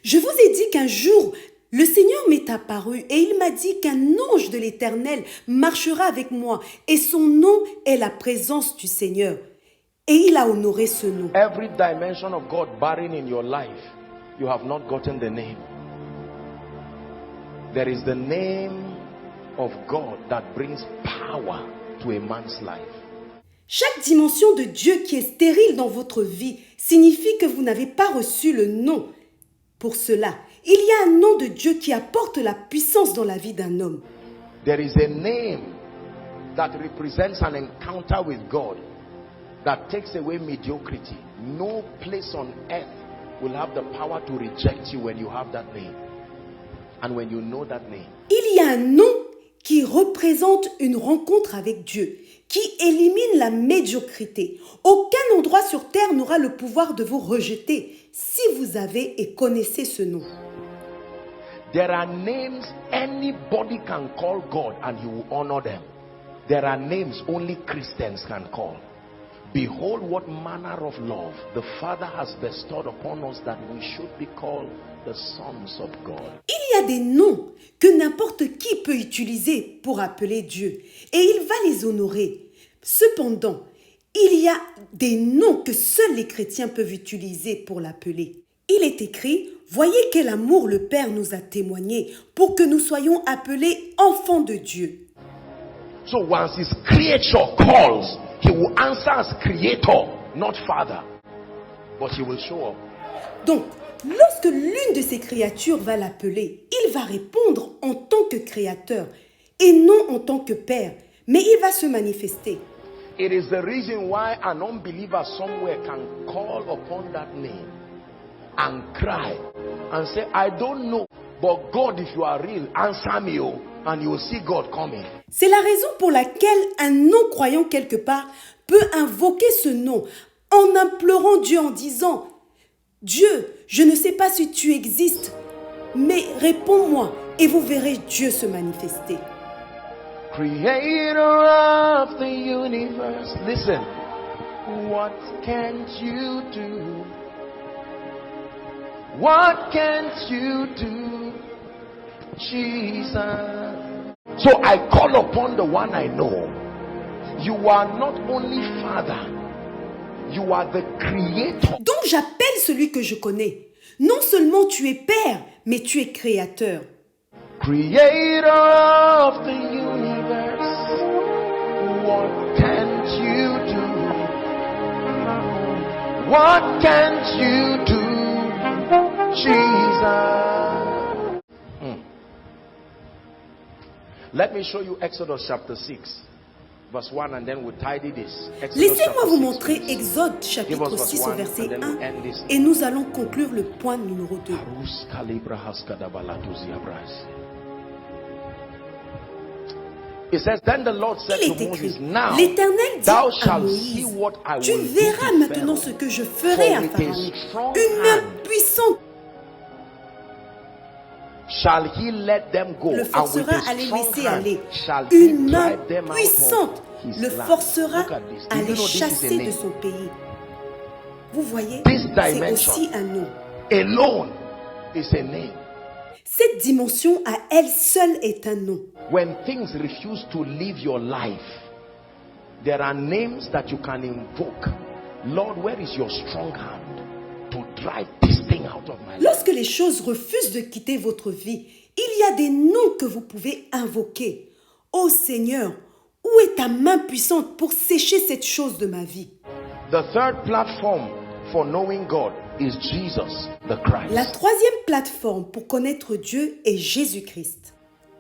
Je vous ai dit qu'un jour, le Seigneur m'est apparu et il m'a dit qu'un ange de l'Éternel marchera avec moi et son nom est la présence du Seigneur. Et il a honoré ce nom. Every dimension of God barren in your life You have not gotten the name. There is the name of God that brings power to a man's life. Chaque dimension de Dieu qui est stérile dans votre vie signifie que vous n'avez pas reçu le nom. Pour cela, il y a un nom de Dieu qui apporte la puissance dans la vie d'un homme. There is a name that represents an encounter with God that takes away mediocrity. No place on earth will have the power to reject you when you have that name. And when you know that name. Il y a un nom qui représente une rencontre avec Dieu, qui élimine la médiocrité. Aucun endroit sur terre n'aura le pouvoir de vous rejeter si vous avez et connaissez ce nom. There are names anybody can call God and he will honor them. There are names only Christians can call. Behold what manner of love the Father has bestowed upon us that we should be called the sons of God. Il y a des noms que n'importe qui peut utiliser pour appeler Dieu et il va les honorer. Cependant, il y a des noms que seuls les chrétiens peuvent utiliser pour l'appeler. Il est écrit, voyez quel amour le Père nous a témoigné pour que nous soyons appelés enfants de Dieu. So once his creature calls, he will answer as creator, not father. But he will show up. Donc, lorsque l'une de ces créatures va l'appeler, il va répondre en tant que créateur et non en tant que père, mais il va se manifester. It is the reason why an unbeliever somewhere can call upon that name and cry and say, I don't know, but God, if you are real, answer me, oh, and you will see God coming. C'est la raison pour laquelle un non-croyant quelque part peut invoquer ce nom en implorant Dieu en disant, Dieu, je ne sais pas si tu existes, mais réponds-moi et vous verrez Dieu se manifester. Creator of the universe, listen, what can't you do? What can't you do, Jesus? So I call upon the one I know. You are not only Father, you are the Creator. Donc j'appelle celui que je connais. Non seulement tu es Père, mais tu es Créateur. Creator of the universe, what can't you do? What can't you do, Jesus? Let me show you Exodus chapter 6, verse 1, and then we'll tidy this. Laissez-moi vous montrer Exode chapitre 6 au verset 1 et nous allons conclure le point numéro 2. It says, then the Lord said Il to est écrit, Moses, now l'Éternel dit thou à shalt see Moïse, what I tu will do verras to maintenant Pharaoh. ce que je ferai à For with Pharaon. a strong Une main hand puissante shall he let them go, le and with forcera a à les strong laisser hand aller. shall he Une main drive them out puissante of his le land. forcera Look at this. à Do you les know this is a chasser de name? son pays. Vous voyez, This c'est dimension aussi un nom. alone is a name. Cette dimension à elle seule est un nom. When things refuse to live your life, there are names that you can invoke. Lord, where is your strong hand to drive this thing out of my life? Lorsque les choses refusent de quitter votre vie, il y a des noms que vous pouvez invoquer. Ô Seigneur, où est ta main puissante pour sécher cette chose de ma vie? The third platform for knowing God is Jesus, the Christ. La troisième plateforme pour connaître Dieu est Jésus-Christ.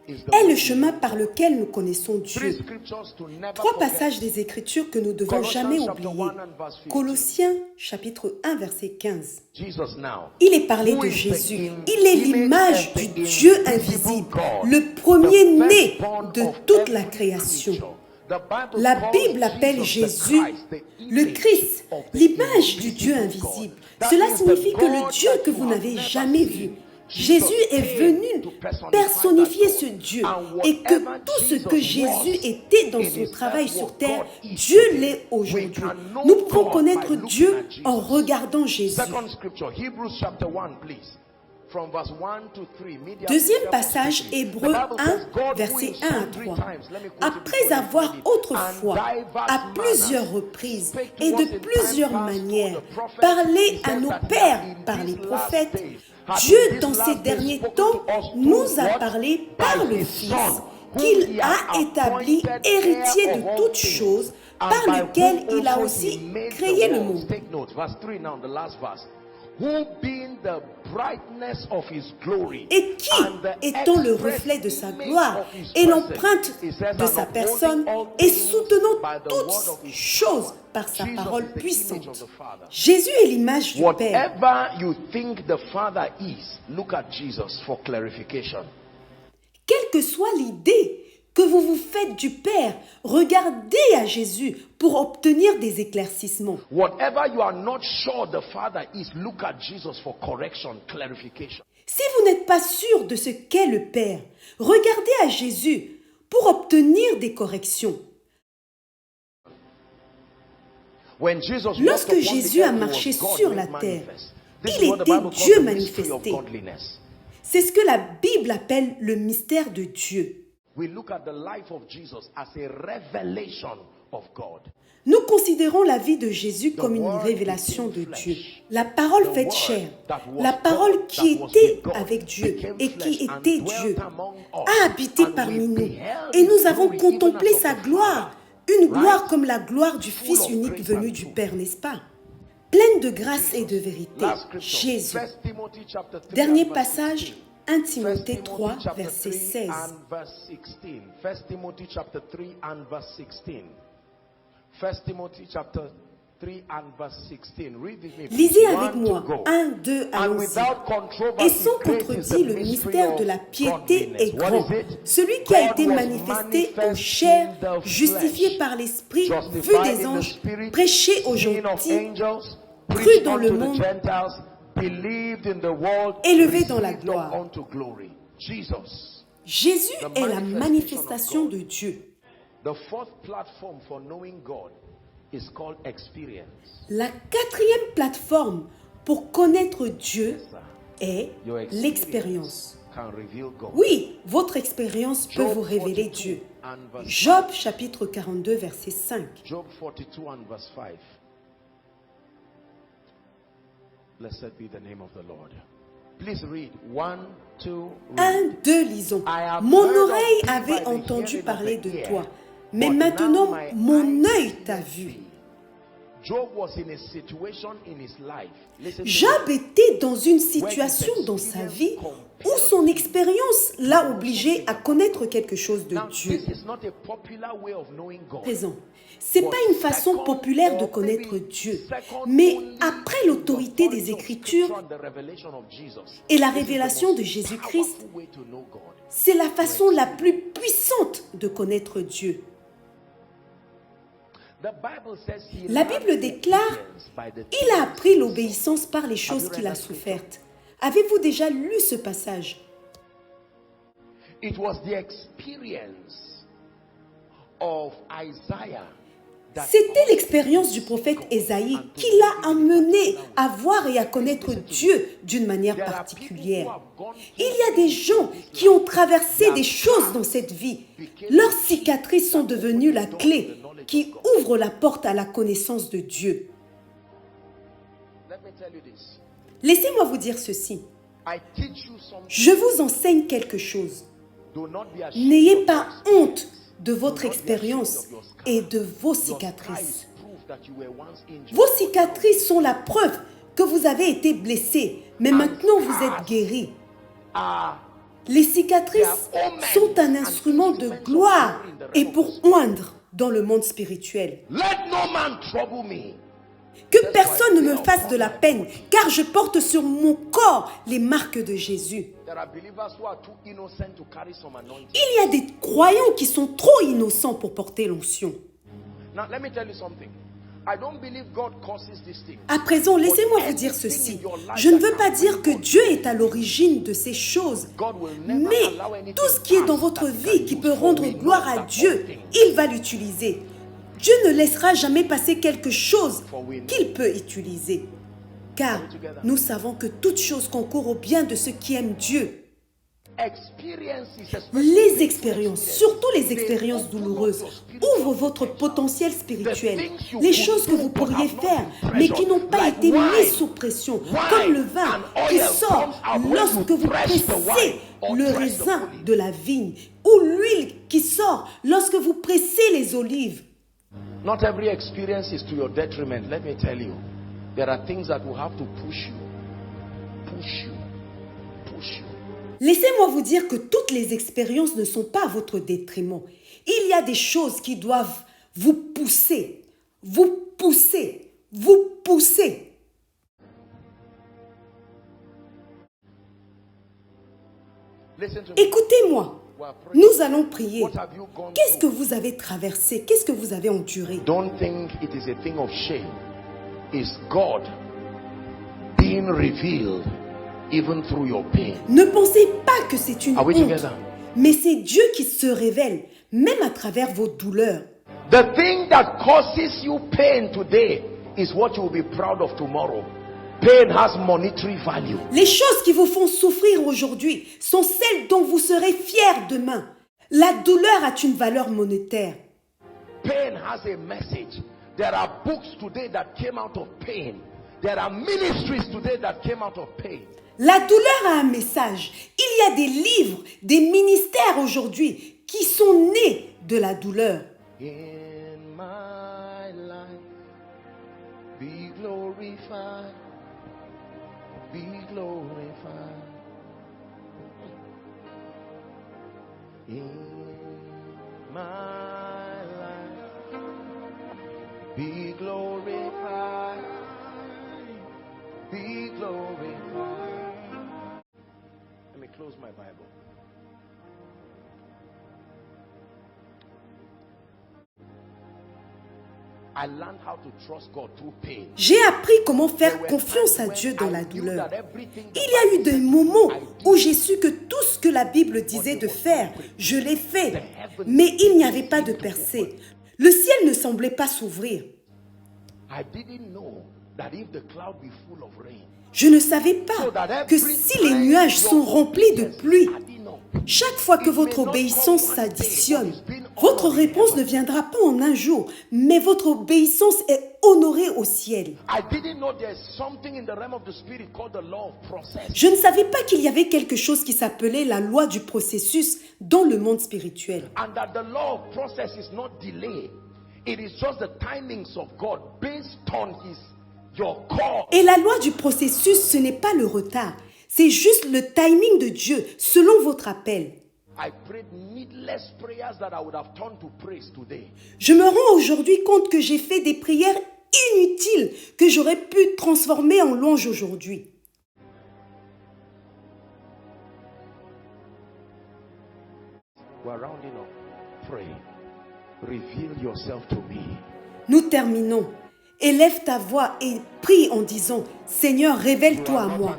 Is the Est le way. chemin par lequel nous connaissons Three Dieu. scriptures to never Trois forget. passages des Écritures que nous devons Colossians jamais chapter oublier. 1 and verse 15. Colossiens chapitre 1 verset 15. Jesus now. Il est parlé Who de is the Jésus. Il est l'image of du the Dieu invisible invisible, God, le premier-né firstborn de of toute la every création. creature. The Bible La calls Bible appelle Jesus Jésus the Christ, the le image Christ, of the l'image du Dieu invisible God. invisible. That Cela means signifie the que le God Dieu that que you vous have n'avez never jamais seen. vu, Jesus Jésus est came venu to personifier personnifier that ce God. Dieu And et que whatever tout ce que Jesus was Jésus était dans in son his travail life, sur what terre, God is Dieu today. l'est aujourd'hui. We can know Nous pouvons God connaître by looking Dieu at Jesus. en regardant Jésus. Second scripture, Hebrews chapter 1, please. from verse 1 to 3. Deuxième passage, Hébreux 1, versets 1 à 3. Après avoir autrefois, à plusieurs reprises et de plusieurs manières, parlé à nos pères par les prophètes, Dieu, dans ces derniers temps, nous a parlé par le Fils, qu'il a établi héritier de toutes choses, par lequel il a aussi créé le monde. Et qui, étant le reflet de sa gloire et l'empreinte de sa personne, et soutenant toutes choses par sa parole puissante. Jésus est l'image du Père. Whatever you think the Father is, look at Jesus for clarification. Quelle que soit l'idée que vous vous faites du Père, regardez à Jésus pour obtenir des éclaircissements. Whatever you are not sure the Father is, look at Jesus for correction, clarification. Si vous n'êtes pas sûr de ce qu'est le Père, regardez à Jésus pour obtenir des corrections. When Jesus walked Lorsque upon Jésus the a earth, he marché was God sur la made terre, manifest. This il is what the était Bible calls Dieu the mystery of manifesté. godliness. C'est ce que la Bible appelle le mystère de Dieu. We look at the life of Jesus as a revelation of God. Nous considérons la vie de Jésus comme une révélation de Dieu. La parole faite chair, la parole qui était avec Dieu et qui était Dieu, a habité parmi nous. Et nous avons contemplé sa gloire, une gloire comme la gloire du Fils unique venu du Père, n'est-ce pas? Pleine de grâce et de vérité. Jésus. Dernier passage, 1 Timothée 3, verset 16. 1 Timothy chapter 3 and verse 16. 1 Timothy chapter 3 and verse 16. Read with me. Lisez avec moi. 1, 2, allons-y. Et sans controversy, contredit, le mystère de la piété est grand. Celui qui a été manifesté en chair, justifié par l'Esprit, vu des anges, prêché aux gentils, cru dans le monde, élevé dans la gloire. Jésus est la manifestation de Dieu. The fourth platform for knowing God is called experience. La quatrième plateforme pour connaître Dieu est l'expérience. Can reveal God. Oui, votre expérience peut vous révéler Dieu. Job chapitre 42, verset 5. Job 42 and verse 5. Blessed be the name of the Lord. Please read. 1, 2, 1, 2, lisons. Mon oreille avait entendu parler de toi, mais maintenant mon œil t'a vu. Job était dans une situation dans sa vie où son expérience l'a obligé à connaître quelque chose de Dieu. Présent. Ce n'est pas une façon populaire de connaître Dieu, mais après l'autorité des Écritures et la révélation de Jésus-Christ, c'est la façon la plus puissante de connaître Dieu. La Bible déclare, il a appris l'obéissance par les choses qu'il a souffertes. Avez-vous déjà lu ce passage? It was the experience of Isaiah. C'était l'expérience du prophète Ésaïe qui l'a amené à voir et à connaître Dieu d'une manière particulière. Il y a des gens qui ont traversé des choses dans cette vie. Leurs cicatrices sont devenues la clé qui ouvre la porte à la connaissance de Dieu. Laissez-moi vous dire ceci. Je vous enseigne quelque chose. N'ayez pas honte de votre expérience et de vos cicatrices. Vos cicatrices sont la preuve que vous avez été blessé, mais maintenant vous êtes guéri. Les cicatrices sont un instrument de gloire et pour oindre dans le monde spirituel. Que personne ne me fasse de la peine, car je porte sur mon corps les marques de Jésus. Il y a des croyants qui sont trop innocents pour porter l'onction. À présent, laissez-moi vous dire ceci. Je ne veux pas dire que Dieu est à l'origine de ces choses, mais tout ce qui est dans votre vie qui peut rendre gloire à Dieu, il va l'utiliser. Dieu ne laissera jamais passer quelque chose qu'il peut utiliser. car nous savons que toute chose concourt au bien de ceux qui aiment Dieu. Les expériences, surtout les expériences douloureuses, ouvrent votre potentiel spirituel. Les choses que vous pourriez faire, mais qui n'ont pas été mises sous pression, comme le vin qui sort lorsque vous pressez le raisin de la vigne, ou l'huile qui sort lorsque vous pressez les olives. Not every experience is to your detriment. Let me tell you, there are things that will have to push you, push you, push you. Laissez-moi vous dire que toutes les expériences ne sont pas à votre détriment. Il y a des choses qui doivent vous pousser, vous pousser, vous pousser. Écoutez-moi, nous allons prier. Qu'est-ce que vous avez traversé? Qu'est-ce que vous avez enduré? Don't think it is a thing of shame. It's God being revealed even through your pain. Ne pensez pas que c'est une Are we honte, together? mais c'est Dieu qui se révèle, même à travers vos douleurs. The thing that causes you pain today is what you will be proud of tomorrow. Pain has monetary value. Les choses qui vous font souffrir aujourd'hui sont celles dont vous serez fiers demain. La douleur a une valeur monétaire. Pain has a message. There are books today that came out of pain. There are ministries today that came out of pain. La douleur a un message. Il y a des livres, des ministères aujourd'hui qui sont nés de la douleur. In my life, be glorified, be glorified. In my life, be glorified, be glorified. Let me close my Bible. I learned how to trust God through pain. J'ai appris comment faire confiance à Dieu dans la douleur. Il y a eu des moments où j'ai su que tout ce que la Bible disait de faire, je l'ai fait. Mais il n'y avait pas de percée. Le ciel ne semblait pas s'ouvrir. I didn't know that if the cloud be full of rain, Je ne savais pas que si les nuages sont remplis de pluie, chaque fois que votre obéissance s'additionne, votre réponse ne viendra pas en un jour, mais votre obéissance est honorée au ciel. I didn't know there's something in the realm of the spirit called the law of process. Je ne savais pas qu'il y avait quelque chose qui s'appelait la loi du processus dans le monde spirituel. And that the law of process is not delay. It is just the timings of God based on your call. Et la loi du processus, ce n'est pas le retard. C'est juste le timing de Dieu, selon votre appel. I prayed needless prayers that I would have turned to praise today. Je me rends aujourd'hui compte que j'ai fait des prières inutiles que j'aurais pu transformer en louange aujourd'hui. We're rounding up. Pray. Reveal yourself to me. Nous terminons. Élève ta voix et prie en disant, Seigneur, révèle-toi à moi.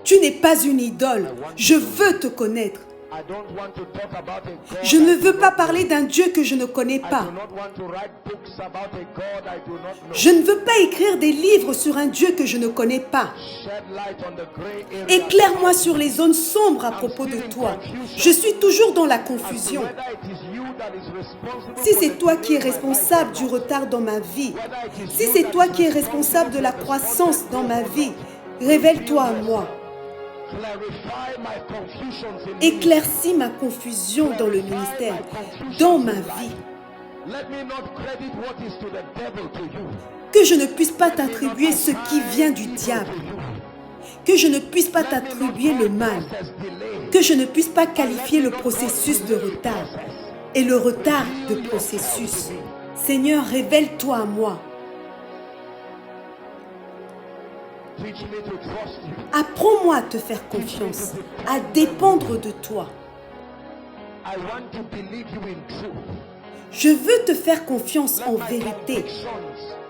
Tu n'es pas une idole. Je veux te connaître. I don't want to talk about a God. Je ne veux pas parler d'un Dieu que je ne connais I do pas. not want to write books about a God I do not know. Je ne veux pas écrire des livres sur un Dieu que je ne connais pas. Shed light on the gray area. Éclaire-moi sur les zones sombres à propos de toi. Je suis toujours dans la confusion. Whether it is you that is responsible Si for c'est the toi qui es delay in my life, responsable du retard dans ma vie, si c'est toi qui es responsable de la croissance dans ma vie, révèle-toi à moi. clarify my confusions in me. Éclaircis ma confusion dans le ministère, dans ma vie. Let me not credit what is to the devil to you. Que je ne puisse pas t'attribuer ce qui vient du diable. Que je ne puisse pas t'attribuer le mal. Process delay. Que je ne puisse pas qualifier le processus de retard et le retard de processus. Seigneur, révèle-toi à moi. Teach me to trust you. Apprends-moi à te faire confiance, à dépendre de toi. I want to believe you in truth. Je veux te faire confiance en My vérité. convictions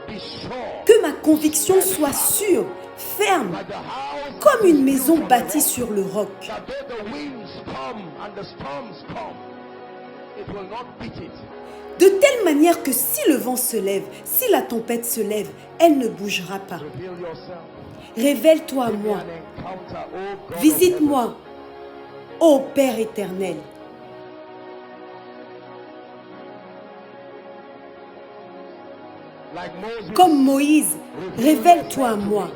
be sure. Que ma conviction soit sûre, ferme, Like the house comme une maison bâtie sur le roc. that though the winds come and the storms come, it will not beat it. De telle manière que si le vent se lève, si la tempête se lève, elle ne bougera pas. Reveal yourself. Révèle-toi à Give me moi. an encounter, oh God of Visite-moi, ô Père éternel. heaven. Like Moses, Comme Moïse, révèle-toi à moi.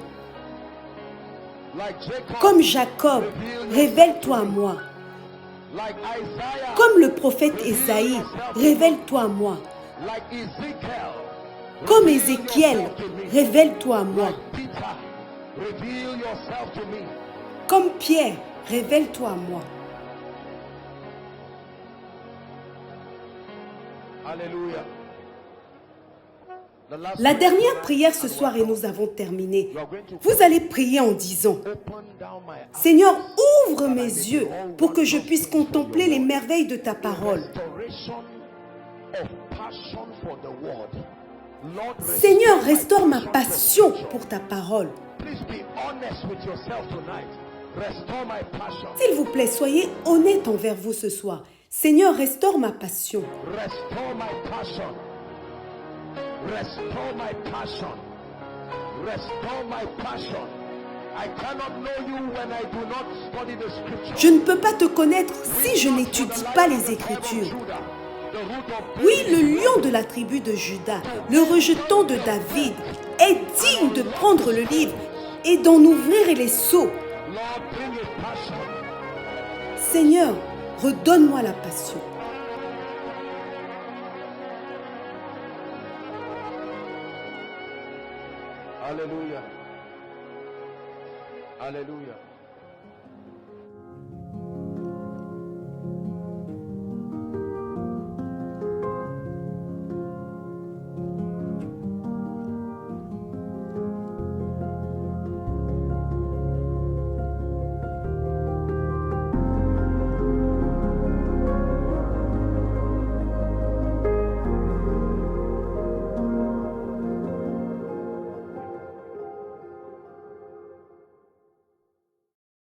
like Jacob, Comme Jacob, révèle-toi à moi. like Isaiah, Comme le prophète Ésaïe, révèle-toi à moi. like Ezekiel, Comme Ézéchiel, révèle-toi à moi. like Peter, reveal yourself to me. Comme Pierre, révèle-toi à moi. Hallelujah. The last La prayer dernière tonight, prière ce and soir we et are nous avons terminé. You are going to Vous allez prier en disant, open down my eyes. Seigneur, ouvre mes yeux pour que je puisse contempler les merveilles de ta parole. Restoration of passion for the word. Lord, Seigneur, restore restaure my ma passion pour ta parole. Please be honest with yourself tonight. Restore my passion. S'il vous plaît, soyez honnête envers vous ce soir. Seigneur, restaure ma passion. Restore my passion. Restore my passion. Restore my passion. I cannot know you when I do not study the scripture. Je ne peux pas te connaître si je n'étudie pas les Écritures. Oui, le lion de la tribu de Juda, le rejeton de David, est digne de prendre le livre et d'en ouvrir les sceaux. Lord, bring a passion. Seigneur, redonne-moi la passion. Hallelujah. Hallelujah.